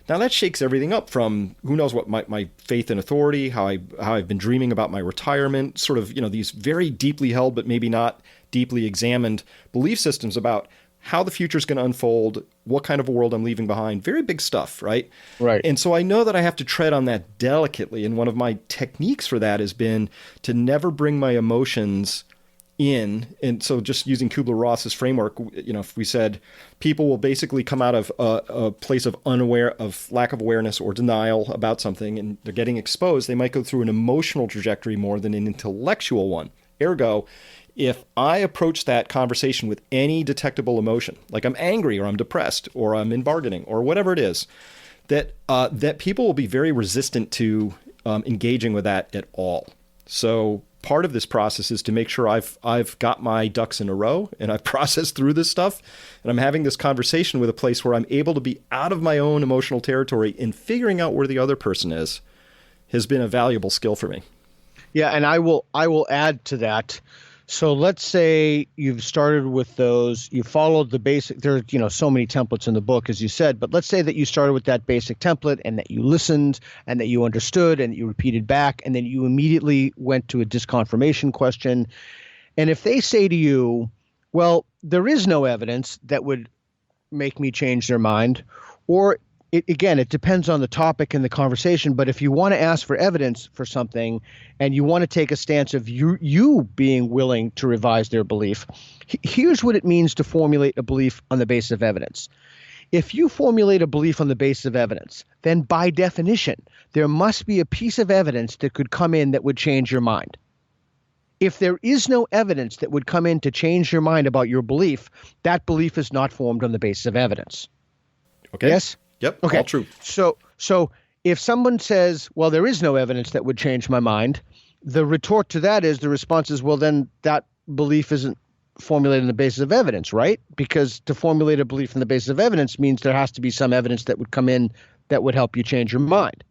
Speaker 2: Now that shakes everything up from who knows what my faith and authority, how I've been dreaming about my retirement, sort of, these very deeply held but maybe not deeply examined belief systems about how the future is going to unfold, what kind of a world I'm leaving behind. Very big stuff, right?
Speaker 3: Right.
Speaker 2: And so I know that I have to tread on that delicately. And one of my techniques for that has been to never bring my emotions in. And so just using Kubler-Ross's framework, if we said people will basically come out of a place of lack of awareness or denial about something, and they're getting exposed, they might go through an emotional trajectory more than an intellectual one. Ergo, if I approach that conversation with any detectable emotion, like I'm angry or I'm depressed or I'm in bargaining or whatever it is, that people will be very resistant to engaging with that at all. So part of this process is to make sure I've got my ducks in a row and I've processed through this stuff, and I'm having this conversation with a place where I'm able to be out of my own emotional territory and figuring out where the other person is has been a valuable skill for me.
Speaker 3: Yeah, and I will add to that. So let's say you've started with those, you followed the basic, there are, so many templates in the book, as you said, but let's say that you started with that basic template and that you listened and that you understood and that you repeated back, and then you immediately went to a disconfirmation question. And if they say to you, well, there is no evidence that would make me change their mind, or it depends on the topic and the conversation, but if you want to ask for evidence for something and you want to take a stance of you being willing to revise their belief, here's what it means to formulate a belief on the basis of evidence. If you formulate a belief on the basis of evidence, then by definition, there must be a piece of evidence that could come in that would change your mind. If there is no evidence that would come in to change your mind about your belief, that belief is not formed on the basis of evidence.
Speaker 2: Okay.
Speaker 3: Yes?
Speaker 2: Yep.
Speaker 3: Okay.
Speaker 2: All true.
Speaker 3: So if someone says, well, there is no evidence that would change my mind, the retort to that is, the response is, well, then that belief isn't formulated on the basis of evidence, right? Because to formulate a belief on the basis of evidence means there has to be some evidence that would come in that would help you change your mind.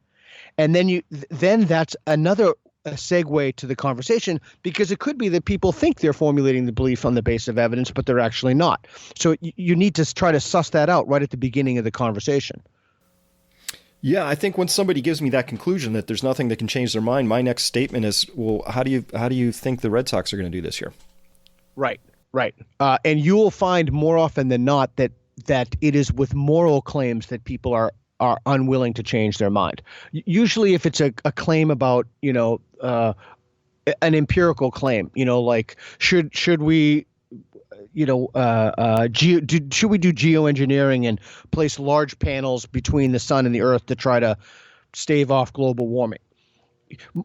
Speaker 3: And then that's another segue to the conversation, because it could be that people think they're formulating the belief on the basis of evidence, but they're actually not. So you need to try to suss that out right at the beginning of the conversation.
Speaker 2: Yeah, I think when somebody gives me that conclusion that there's nothing that can change their mind, my next statement is, well, how do you think the Red Sox are going to do this year?
Speaker 3: Right. And you will find more often than not that it is with moral claims that people are unwilling to change their mind. Usually if it's a claim about, an empirical claim, like should we, should we do geoengineering and place large panels between the sun and the earth to try to stave off global warming?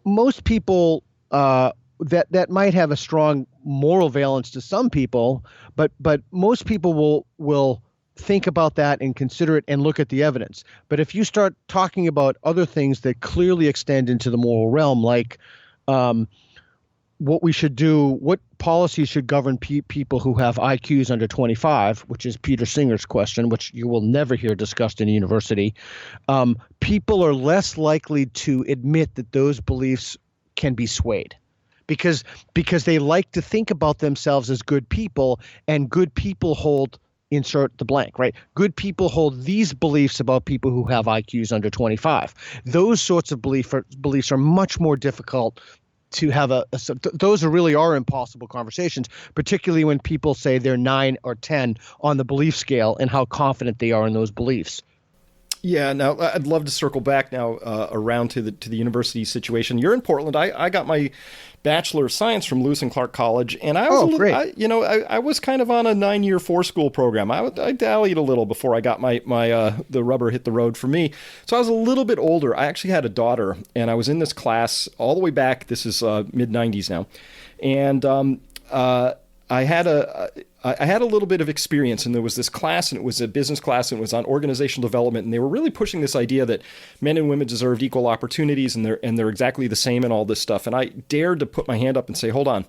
Speaker 3: Most people that might have a strong moral valence to some people, but most people will think about that and consider it and look at the evidence. But if you start talking about other things that clearly extend into the moral realm, like what we should do, what policies should govern people who have IQs under 25, which is Peter Singer's question, which you will never hear discussed in a university, people are less likely to admit that those beliefs can be swayed. Because they like to think about themselves as good people, and good people hold, insert the blank, right? Good people hold these beliefs about people who have IQs under 25. Those sorts of beliefs are much more difficult to have those really are impossible conversations, particularly when people say they're 9 or 10 on the belief scale and how confident they are in those beliefs.
Speaker 2: Yeah, now I'd love to circle back now around to the university situation. You're in Portland. I got my Bachelor of Science from Lewis and Clark College, and I was
Speaker 3: great.
Speaker 2: I was kind of on a 9-year 4-school program. I dallied a little before I got my the rubber hit the road for me. So I was a little bit older. I actually had a daughter, and I was in this class all the way back. This is mid 90s now, and I had a little bit of experience, and there was this class, and it was a business class, and it was on organizational development, and they were really pushing this idea that men and women deserved equal opportunities, and they're exactly the same, and all this stuff. And I dared to put my hand up and say, "Hold on,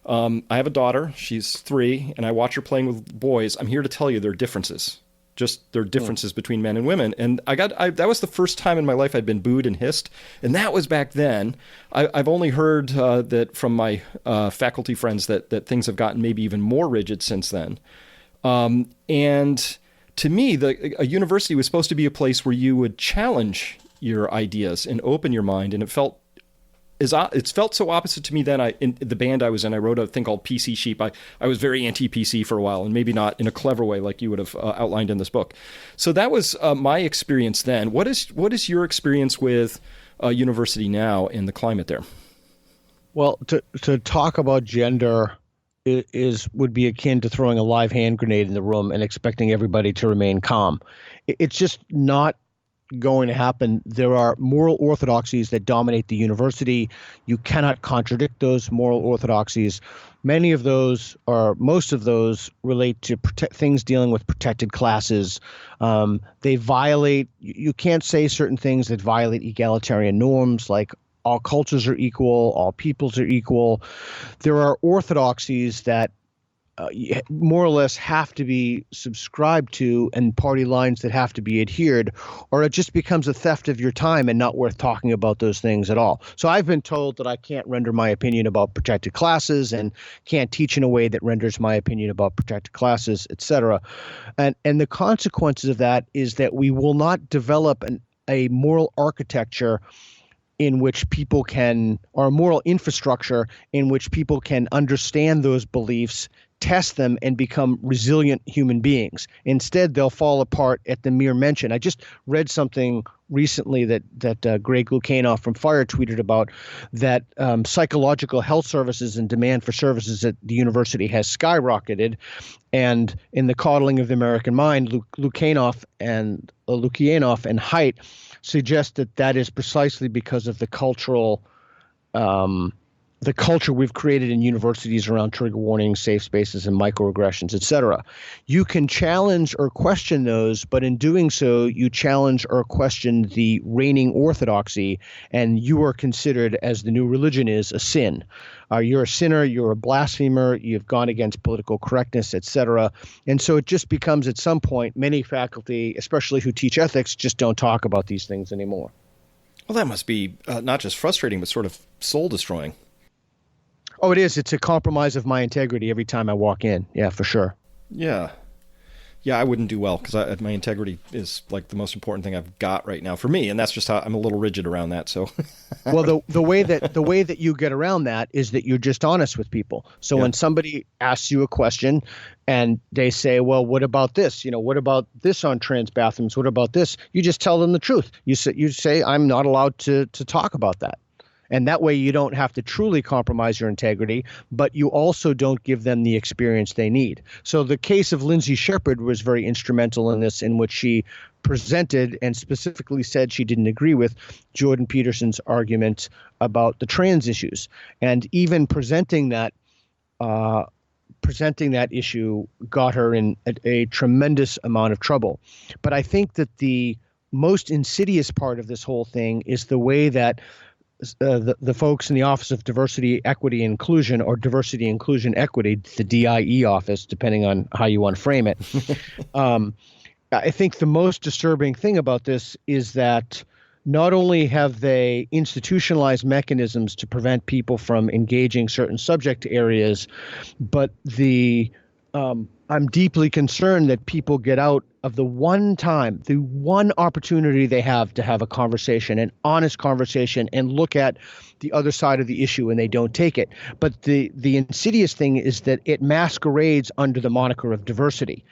Speaker 2: I have a daughter. She's 3, and I watch her playing with boys. I'm here to tell you there are differences. Just there are differences between men and women." And that was the first time in my life I'd been booed and hissed, and that was back then. I've only heard that from my faculty friends that things have gotten maybe even more rigid since then. And to me, a university was supposed to be a place where you would challenge your ideas and open your mind, and it's felt so opposite to me then. In the band I was in, I wrote a thing called PC Sheep. I was very anti-PC for a while, and maybe not in a clever way like you would have outlined in this book. So that was my experience then. What is your experience with university now and the climate there?
Speaker 3: Well, to talk about gender would be akin to throwing a live hand grenade in the room and expecting everybody to remain calm. It's just not going to happen. There are moral orthodoxies that dominate the university. You cannot contradict those moral orthodoxies. Many of those, or most of those, relate to things dealing with protected classes. They violate, you can't say certain things that violate egalitarian norms, like all cultures are equal, all peoples are equal. There are orthodoxies that more or less have to be subscribed to, and party lines that have to be adhered, or it just becomes a theft of your time and not worth talking about those things at all. So I've been told that I can't render my opinion about protected classes and can't teach in a way that renders my opinion about protected classes, etc. And the consequences of that is that we will not develop a moral architecture in which people can, or a moral infrastructure in which people can understand those beliefs, test them, and become resilient human beings. Instead, they'll fall apart at the mere mention. I just read something recently that Greg Lukianoff from FIRE tweeted about, that psychological health services and demand for services at the university has skyrocketed. And in The Coddling of the American Mind, Lukianoff and Haidt suggest that is precisely because of the culture we've created in universities around trigger warnings, safe spaces, and microaggressions, etc. You can challenge or question those, but in doing so, you challenge or question the reigning orthodoxy, and you are considered, as the new religion is, a sin. You're a sinner, you're a blasphemer, you've gone against political correctness, etc. And so it just becomes, at some point, many faculty, especially who teach ethics, just don't talk about these things anymore.
Speaker 2: Well, that must be not just frustrating, but sort of soul-destroying.
Speaker 3: Oh, it is. It's a compromise of my integrity every time I walk in. Yeah, for sure.
Speaker 2: Yeah. Yeah, I wouldn't do well because my integrity is like the most important thing I've got right now for me, and that's just how I'm a little rigid around that. So,
Speaker 3: well, the way that you get around that is that you're just honest with people. So when somebody asks you a question and they say, "Well, what about this? What about this on trans bathrooms? What about this?" You just tell them the truth. You say, "I'm not allowed to talk about that." And that way you don't have to truly compromise your integrity, but you also don't give them the experience they need. So the case of Lindsay Shepherd was very instrumental in this, in which she presented and specifically said she didn't agree with Jordan Peterson's argument about the trans issues. And even presenting that issue got her in a tremendous amount of trouble. But I think that the most insidious part of this whole thing is the way that the folks in the Office of Diversity, Equity, and Inclusion, or Diversity, Inclusion, Equity, the DIE office, depending on how you want to frame it. I think the most disturbing thing about this is that not only have they institutionalized mechanisms to prevent people from engaging certain subject areas, but I'm deeply concerned that people get out of the one opportunity they have to have a conversation, an honest conversation, and look at the other side of the issue, and they don't take it. But the insidious thing is that it masquerades under the moniker of diversity.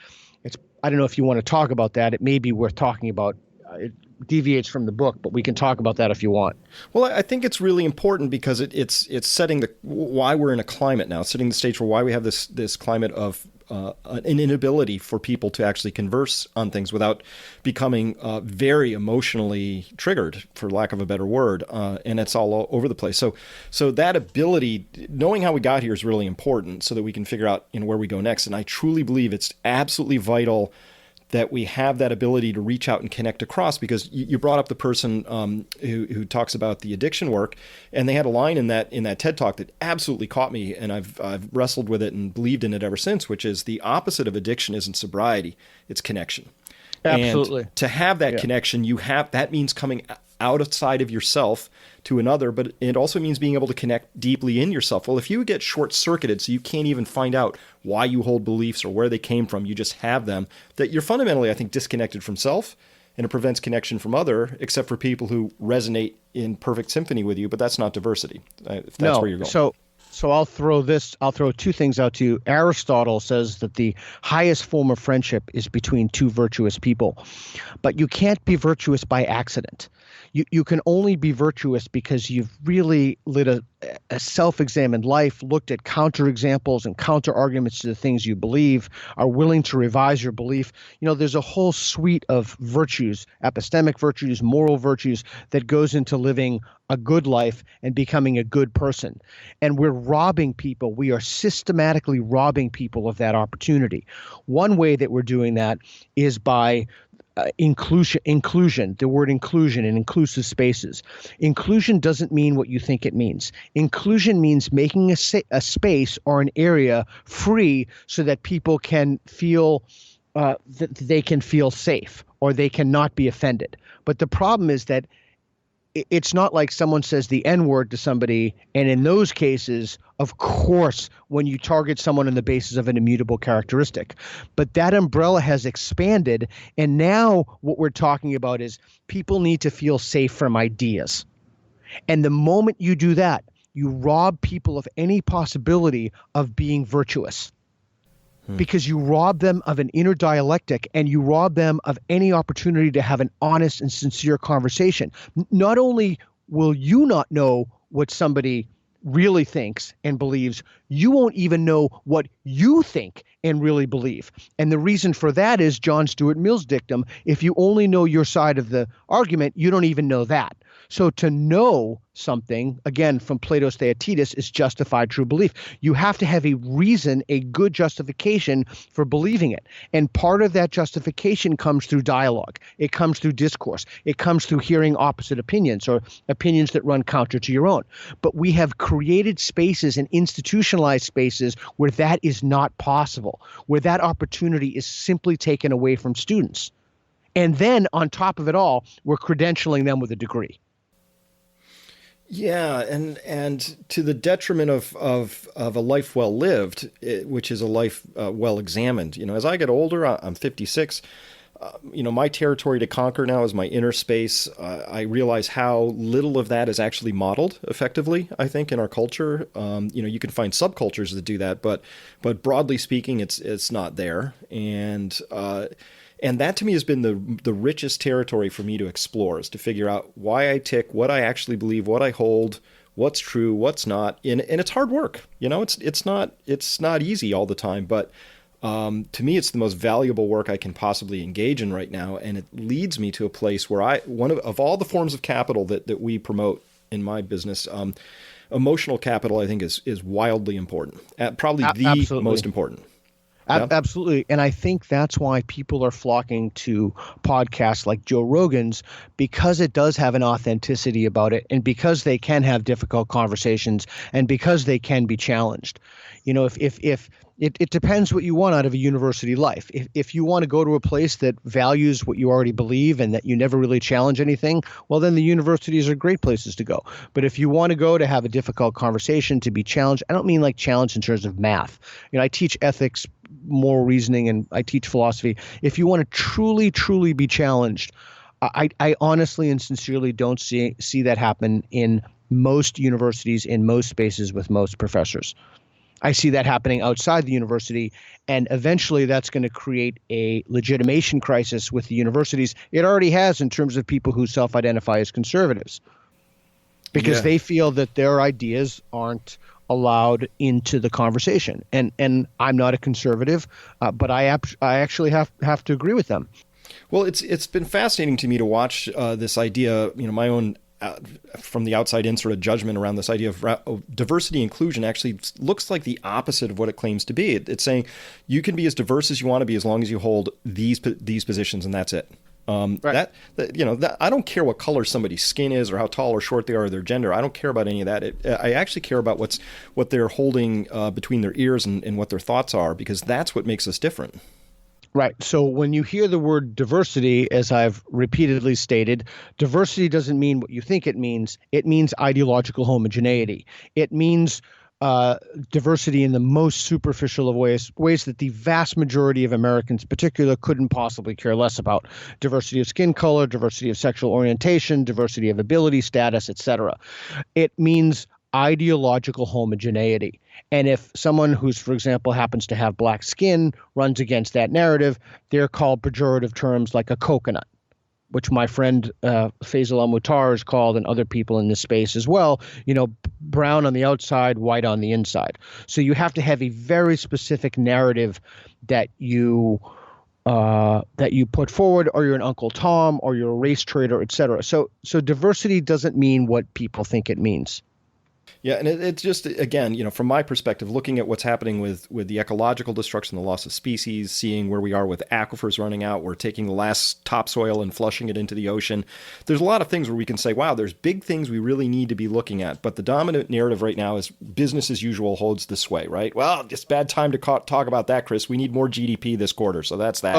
Speaker 3: I don't know if you want to talk about that. It may be worth talking about. it deviates from the book, but we can talk about that if you want.
Speaker 2: Well, I think it's really important because it's setting why we're in a climate now, setting the stage for why we have this climate of an inability for people to actually converse on things without becoming very emotionally triggered, for lack of a better word, and it's all over the place. So that ability, knowing how we got here, is really important, so that we can figure out where we go next. And I truly believe it's absolutely vital that we have that ability to reach out and connect across, because you brought up the person who talks about the addiction work, and they had a line in that TED Talk that absolutely caught me, and I've wrestled with it and believed in it ever since, which is the opposite of addiction isn't sobriety, it's connection.
Speaker 3: Absolutely.
Speaker 2: And to have that connection, that means coming outside of yourself to another, but it also means being able to connect deeply in yourself. Well, if you get short-circuited, so you can't even find out why you hold beliefs or where they came from, you just have them, that you're fundamentally, I think, disconnected from self, and it prevents connection from other, except for people who resonate in perfect symphony with you, but that's not diversity, if that's where you're going.
Speaker 3: So I'll throw two things out to you. Aristotle says that the highest form of friendship is between two virtuous people, but you can't be virtuous by accident. You can only be virtuous because you've really led a self-examined life, looked at counterexamples and counter-arguments to the things you believe, are willing to revise your belief. There's a whole suite of virtues, epistemic virtues, moral virtues, that goes into living a good life and becoming a good person. And we're robbing people. We are systematically robbing people of that opportunity. One way that we're doing that is by inclusion, the word inclusion and inclusive spaces. Inclusion doesn't mean what you think it means. Inclusion means making a space or an area free so that people can feel that they can feel safe or they cannot be offended. But the problem is that it's not like someone says the N-word to somebody, and in those cases, of course, when you target someone on the basis of an immutable characteristic. But that umbrella has expanded, and now what we're talking about is people need to feel safe from ideas. And the moment you do that, you rob people of any possibility of being virtuous. Because you rob them of an inner dialectic, and you rob them of any opportunity to have an honest and sincere conversation. Not only will you not know what somebody really thinks and believes, you won't even know what you think and really believe. And the reason for that is John Stuart Mill's dictum: if you only know your side of the argument, you don't even know that. So to know something, again, from Plato's Theaetetus, is justified true belief. You have to have a reason, a good justification for believing it. And part of that justification comes through dialogue. It comes through discourse. It comes through hearing opposite opinions or opinions that run counter to your own. But we have created spaces and institutionalized spaces where that is not possible, where that opportunity is simply taken away from students. And then on top of it all, we're credentialing them with a degree.
Speaker 2: Yeah, and to the detriment of a life well lived, which is a life well examined. As I get older, I'm 56. My territory to conquer now is my inner space. I realize how little of that is actually modeled effectively, I think, in our culture. You can find subcultures that do that, but broadly speaking, it's not there. And that to me has been the richest territory for me to explore, is to figure out why I tick, what I actually believe, what I hold, what's true, what's not. And it's hard work. It's not easy all the time, but to me, it's the most valuable work I can possibly engage in right now. And it leads me to a place where one of all the forms of capital that we promote in my business, emotional capital, I think is wildly important. Probably the
Speaker 3: Absolutely.
Speaker 2: Most important.
Speaker 3: Yep. Absolutely. And I think that's why people are flocking to podcasts like Joe Rogan's, because it does have an authenticity about it, and because they can have difficult conversations, and because they can be challenged. If it depends what you want out of a university life. If you want to go to a place that values what you already believe and that you never really challenge anything, well, then the universities are great places to go. But if you want to go to have a difficult conversation, to be challenged, I don't mean like challenge in terms of math. I teach ethics, moral reasoning, and I teach philosophy. If you want to truly, truly be challenged, I honestly and sincerely don't see that happen in most universities, in most spaces, with most professors. I see that happening outside the university, and eventually that's going to create a legitimation crisis with the universities. It already has in terms of people who self-identify as conservatives, because they feel that their ideas aren't allowed into the conversation. And I'm not a conservative, but I actually have to agree with them.
Speaker 2: Well, it's been fascinating to me to watch this idea, my own from the outside in sort of judgment around this idea of diversity inclusion actually looks like the opposite of what it claims to be. It's saying you can be as diverse as you want to be as long as you hold these positions, and that's it. Right. That I don't care what color somebody's skin is or how tall or short they are or their gender. I don't care about any of that. I actually care about what they're holding between their ears and what their thoughts are, because that's what makes us different.
Speaker 3: Right. So when you hear the word diversity, as I've repeatedly stated, diversity doesn't mean what you think it means. It means ideological homogeneity. It means diversity in the most superficial of ways that the vast majority of Americans, particularly, couldn't possibly care less about. Diversity of skin color, diversity of sexual orientation, diversity of ability, status, etc. It means ideological homogeneity. And if someone who's, for example, happens to have black skin runs against that narrative, they're called pejorative terms like a coconut, which my friend Faisal Al-Mutar has called, and other people in this space as well, brown on the outside, white on the inside. So you have to have a very specific narrative that you put forward, or you're an Uncle Tom, or you're a race traitor, et cetera. So diversity doesn't mean what people think it means.
Speaker 2: Yeah, and it's just, again, from my perspective, looking at what's happening with the ecological destruction, the loss of species, seeing where we are with aquifers running out, we're taking the last topsoil and flushing it into the ocean. There's a lot of things where we can say, wow, there's big things we really need to be looking at. But the dominant narrative right now is business as usual holds the sway, right? Well, it's bad time to talk about that, Chris. We need more GDP this quarter, so that's that.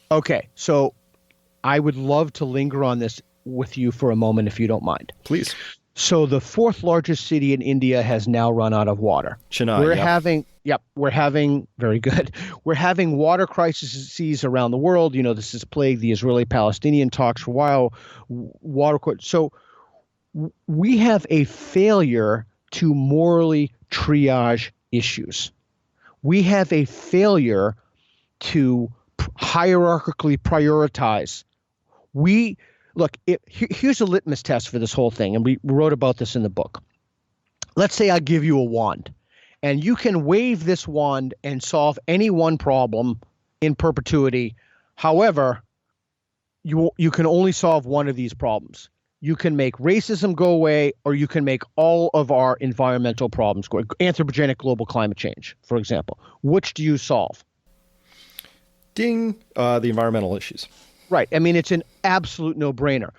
Speaker 3: Okay. So I would love to linger on this with you for a moment, if you don't mind.
Speaker 2: Please.
Speaker 3: So the fourth largest city in India has now run out of water.
Speaker 2: Chennai.
Speaker 3: We're having very good. We're having water crises around the world. This has plagued the Israeli-Palestinian talks for a while. So we have a failure to morally triage issues. We have a failure to hierarchically prioritize. Look, here's a litmus test for this whole thing, and we wrote about this in the book. Let's say I give you a wand, and you can wave this wand and solve any one problem in perpetuity. However, you can only solve one of these problems. You can make racism go away, or you can make all of our environmental problems go away. Anthropogenic global climate change, for example. Which do you solve?
Speaker 2: Ding, the environmental issues.
Speaker 3: Right. I mean, it's an absolute no-brainer.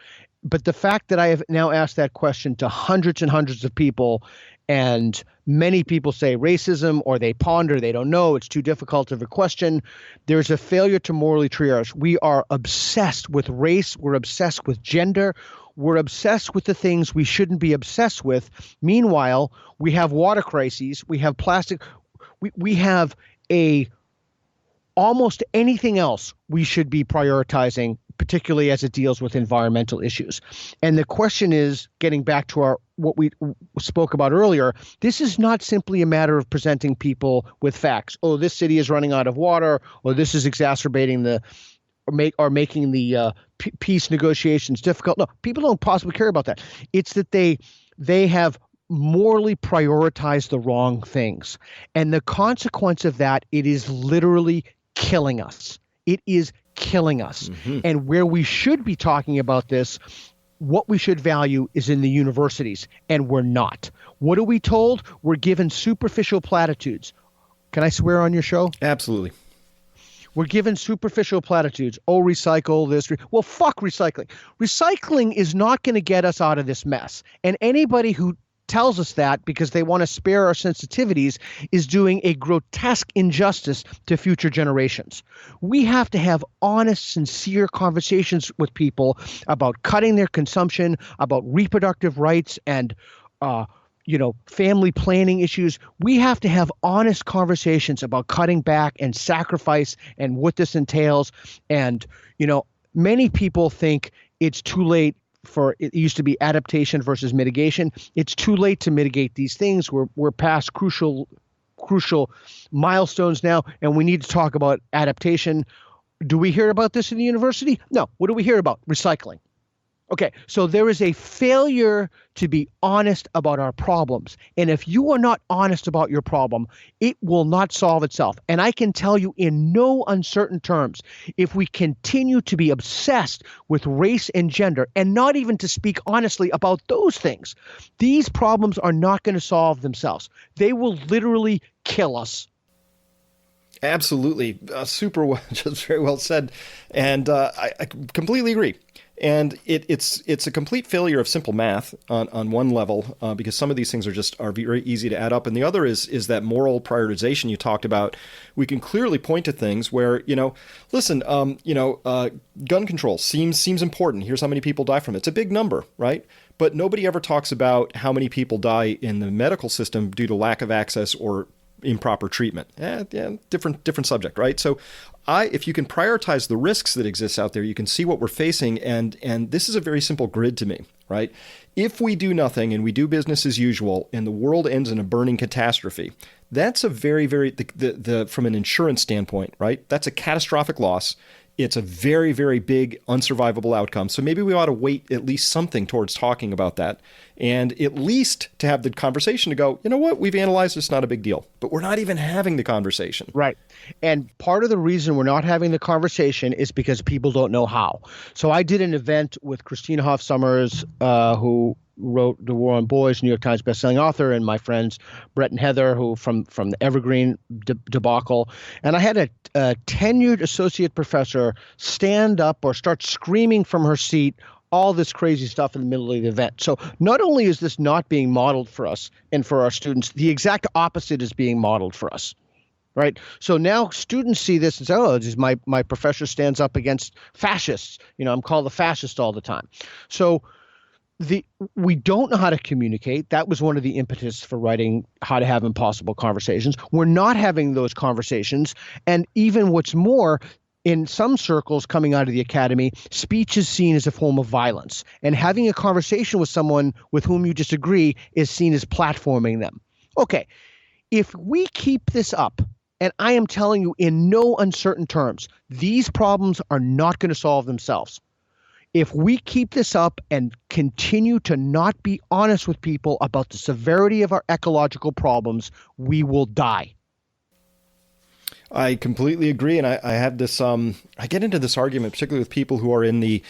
Speaker 3: But the fact that I have now asked that question to hundreds and hundreds of people, and many people say racism, or they ponder, they don't know, it's too difficult of a question. There's a failure to morally triage. We are obsessed with race. We're obsessed with gender. We're obsessed with the things we shouldn't be obsessed with. Meanwhile, we have water crises. We have plastic. We have almost anything else we should be prioritizing, particularly as it deals with environmental issues. And the question is, getting back to what we spoke about earlier, this is not simply a matter of presenting people with facts. Oh, this city is running out of water, or this is exacerbating making the peace negotiations difficult. No, people don't possibly care about that. It's that they have morally prioritized the wrong things. And the consequence of that, it is literally killing us. It is killing us. Mm-hmm. And where we should be talking about this, what we should value is in the universities, and we're not. What are we told? We're given superficial platitudes. Can I swear on your show?
Speaker 2: Absolutely.
Speaker 3: We're given superficial platitudes. Oh, recycle this. Well, fuck recycling. Recycling is not going to get us out of this mess. And anybody who tells us that because they want to spare our sensitivities is doing a grotesque injustice to future generations. We have to have honest, sincere conversations with people about cutting their consumption, about reproductive rights, and family planning issues. We have to have honest conversations about cutting back and sacrifice and what this entails. And many people think it's too late. It used to be adaptation versus mitigation. It's too late to mitigate these things. We're past crucial crucial milestones now, and we need to talk about adaptation. Do we hear about this in the university? No. What do we hear about? Recycling. Okay, so there is a failure to be honest about our problems. And if you are not honest about your problem, it will not solve itself. And I can tell you in no uncertain terms, if we continue to be obsessed with race and gender and not even to speak honestly about those things, these problems are not going to solve themselves. They will literally kill us.
Speaker 2: Absolutely. Super well, just very well said. And I completely agree. And it's a complete failure of simple math on one level, because some of these things are very easy to add up. And the other is that moral prioritization you talked about. We can clearly point to things where, listen, gun control seems important. Here's how many people die from it. It's a big number, right? But nobody ever talks about how many people die in the medical system due to lack of access or improper treatment. Different subject, right? So if you can prioritize the risks that exist out there, you can see what we're facing. And this is a very simple grid to me, right? If we do nothing and we do business as usual and the world ends in a burning catastrophe, that's a very, very, from an insurance standpoint, right? That's a catastrophic loss. It's a very, very big unsurvivable outcome. So maybe we ought to wait at least something towards talking about that, and at least to have the conversation to go, you know what, we've analyzed, it's not a big deal. But we're not even having the conversation.
Speaker 3: Right. And part of the reason we're not having the conversation is because people don't know how. So I did an event with Christina Hoff Sommers, who wrote The War on Boys, New York Times bestselling author, and my friends Brett and Heather, who from the Evergreen debacle. And I had a tenured associate professor stand up or start screaming from her seat all this crazy stuff in the middle of the event. So not only is this not being modeled for us and for our students, the exact opposite is being modeled for us. Right. So now students see this and say, oh, my professor stands up against fascists. I'm called a fascist all the time. So we don't know how to communicate. That was one of the impetus for writing How to Have Impossible Conversations. We're not having those conversations. And even what's more, in some circles coming out of the academy, speech is seen as a form of violence. And having a conversation with someone with whom you disagree is seen as platforming them. Okay, if we keep this up, and I am telling you in no uncertain terms, these problems are not going to solve themselves. If we keep this up and continue to not be honest with people about the severity of our ecological problems, we will die.
Speaker 2: I completely agree, and I have this. I get into this argument, particularly with people who are in the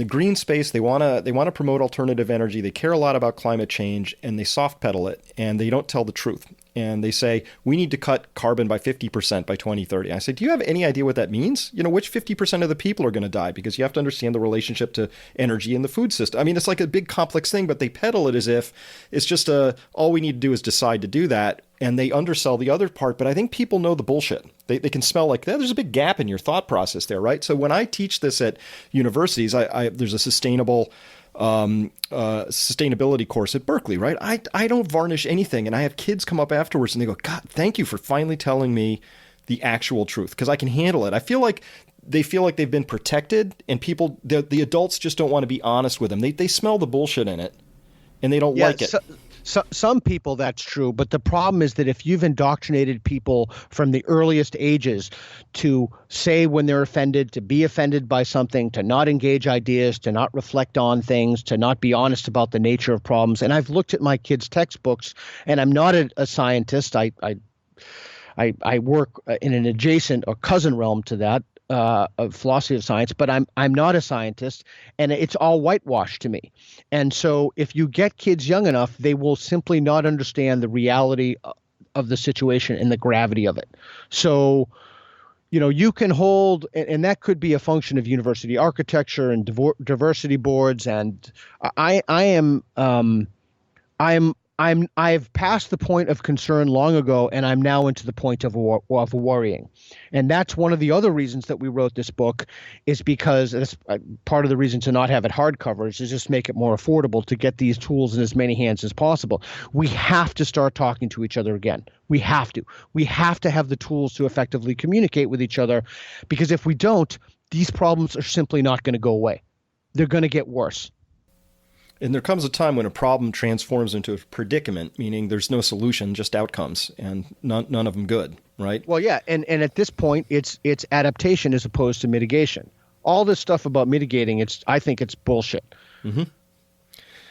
Speaker 2: green space. They wanna promote alternative energy. They care a lot about climate change, and they soft pedal it, and they don't tell the truth. And they say we need to cut carbon by 50% by 2030. I say, do you have any idea what that means? Which 50% of the people are going to die? Because you have to understand the relationship to energy in the food system. I mean, it's like a big complex thing, but they peddle it as if it's just all we need to do is decide to do that. And they undersell the other part. But I think people know the bullshit. They can smell like that. There's a big gap in your thought process there, right? So when I teach this at universities, there's a sustainability course at Berkeley, right? I don't varnish anything. And I have kids come up afterwards and they go, God, thank you for finally telling me the actual truth, because I can handle it. I feel like they feel like they've been protected, and people, the adults just don't want to be honest with them. They smell the bullshit in it and they don't like it.
Speaker 3: So, some people, that's true. But the problem is that if you've indoctrinated people from the earliest ages to say when they're offended, to be offended by something, to not engage ideas, to not reflect on things, to not be honest about the nature of problems. And I've looked at my kids' textbooks, and I'm not a scientist. I work in an adjacent or cousin realm to that. Of philosophy of science, but I'm not a scientist, and it's all whitewash to me. And so if you get kids young enough, they will simply not understand the reality of the situation and the gravity of it. So, you can hold, and that could be a function of university architecture and diversity boards. And I've passed the point of concern long ago, and I'm now into the point of worrying. And that's one of the other reasons that we wrote this book, is because that's part of the reason to not have it hardcover is to just make it more affordable to get these tools in as many hands as possible. We have to start talking to each other again. We have to. We have to have the tools to effectively communicate with each other, because if we don't, these problems are simply not going to go away. They're going to get worse.
Speaker 2: And there comes a time when a problem transforms into a predicament, meaning there's no solution, just outcomes, and none of them good, right?
Speaker 3: Well, yeah, and at this point, it's adaptation as opposed to mitigation. All this stuff about mitigating, I think it's bullshit.
Speaker 2: Mm-hmm.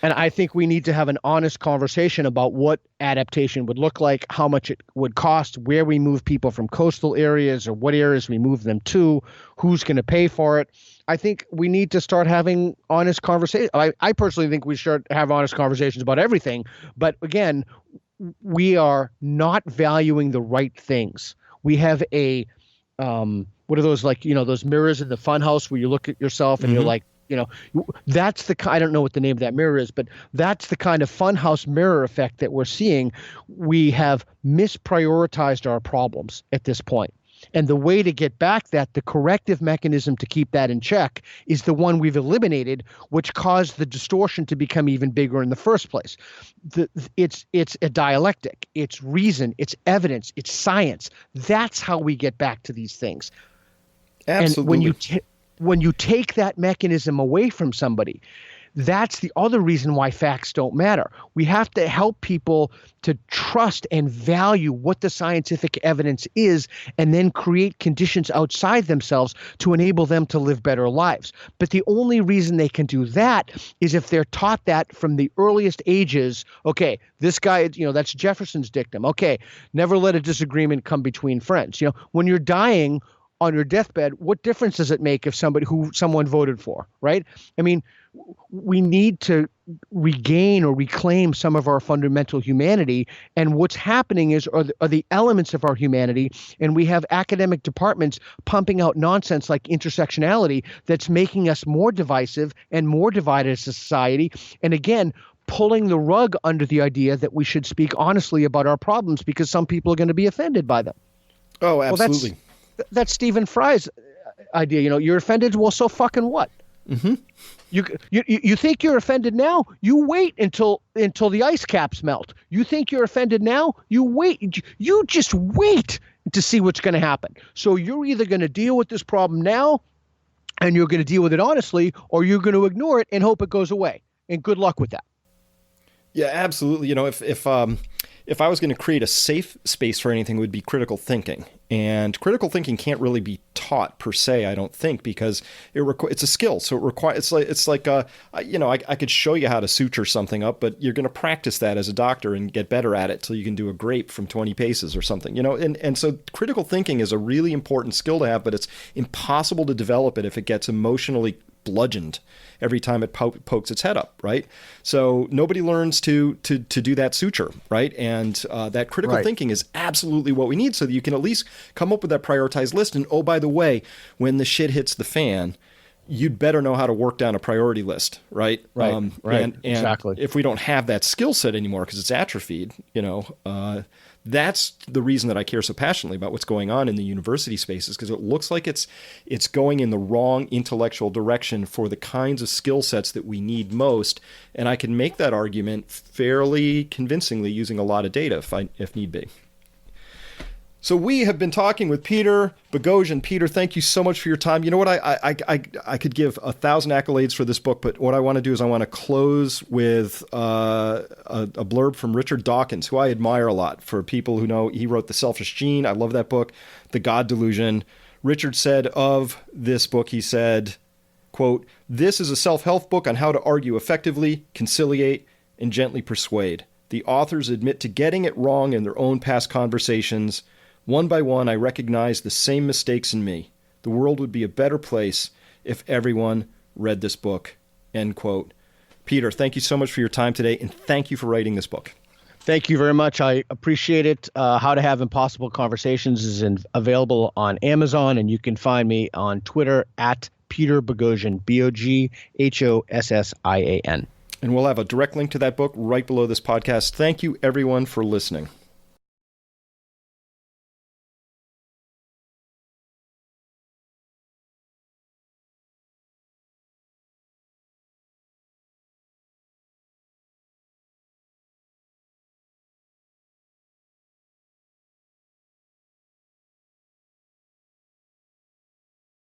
Speaker 3: And I think we need to have an honest conversation about what adaptation would look like, how much it would cost, where we move people from coastal areas or what areas we move them to, who's going to pay for it. I think we need to start having honest conversations. I personally think we should have honest conversations about everything. But again, we are not valuing the right things. We have a what are those, like, those mirrors in the funhouse where you look at yourself and you're like, that's the I don't know what the name of that mirror is, but that's the kind of funhouse mirror effect that we're seeing. We have misprioritized our problems at this point. And the way to get back the corrective mechanism to keep that in check is the one we've eliminated, which caused the distortion to become even bigger in the first place. It's a dialectic, it's reason, it's evidence, it's science. That's how we get back to these things.
Speaker 2: Absolutely.
Speaker 3: And when you take that mechanism away from somebody, that's the other reason why facts don't matter. We have to help people to trust and value what the scientific evidence is, and then create conditions outside themselves to enable them to live better lives. But the only reason they can do that is if they're taught that from the earliest ages. Okay, this guy, that's Jefferson's dictum. Okay, never let a disagreement come between friends. When you're dying on your deathbed, what difference does it make if someone voted for, right? I mean, we need to regain or reclaim some of our fundamental humanity. And what's happening are the elements of our humanity. And we have academic departments pumping out nonsense like intersectionality that's making us more divisive and more divided as a society. And again, pulling the rug under the idea that we should speak honestly about our problems because some people are going to be offended by them.
Speaker 2: Oh, absolutely.
Speaker 3: Well, that's Stephen Fry's idea. You're offended. Well, so fucking what?
Speaker 2: Mm-hmm.
Speaker 3: You think you're offended now? You wait until the ice caps melt. You think you're offended now? You wait. You just wait to see what's going to happen. So you're either going to deal with this problem now, and you're going to deal with it honestly, or you're going to ignore it and hope it goes away. And good luck with that.
Speaker 2: Yeah, absolutely. If I was going to create a safe space for anything, it would be critical thinking. And critical thinking can't really be taught per se, I don't think, because it's a skill. So I could show you how to suture something up, but you're going to practice that as a doctor and get better at it till you can do a grape from 20 paces or something. And so critical thinking is a really important skill to have, but it's impossible to develop it if it gets emotionally bludgeoned every time it pokes its head up, right? So nobody learns to do that suture, right? And that critical thinking is absolutely what we need so that you can at least come up with that prioritized list. And oh, by the way, when the shit hits the fan, you'd better know how to work down a priority list, right?
Speaker 3: Right.
Speaker 2: And
Speaker 3: exactly.
Speaker 2: If we don't have that skill set anymore because it's atrophied, that's the reason that I care so passionately about what's going on in the university spaces, because it looks like it's going in the wrong intellectual direction for the kinds of skill sets that we need most. And I can make that argument fairly convincingly using a lot of data if need be. So we have been talking with Peter Boghossian. Peter, thank you so much for your time. You know what? I could give 1,000 accolades for this book, but what I want to do is I want to close with a blurb from Richard Dawkins, who I admire a lot. For people who know, he wrote The Selfish Gene. I love that book. The God Delusion. Richard said of this book, he said, quote, "This is a self-help book on how to argue effectively, conciliate, and gently persuade. The authors admit to getting it wrong in their own past conversations. One by one, I recognize the same mistakes in me. The world would be a better place if everyone read this book." End quote. Peter, thank you so much for your time today, and thank you for writing this book.
Speaker 3: Thank you very much. I appreciate it. How to Have Impossible Conversations is available on Amazon, and you can find me on Twitter at Peter Boghossian, Boghossian.
Speaker 2: And we'll have a direct link to that book right below this podcast. Thank you, everyone, for listening.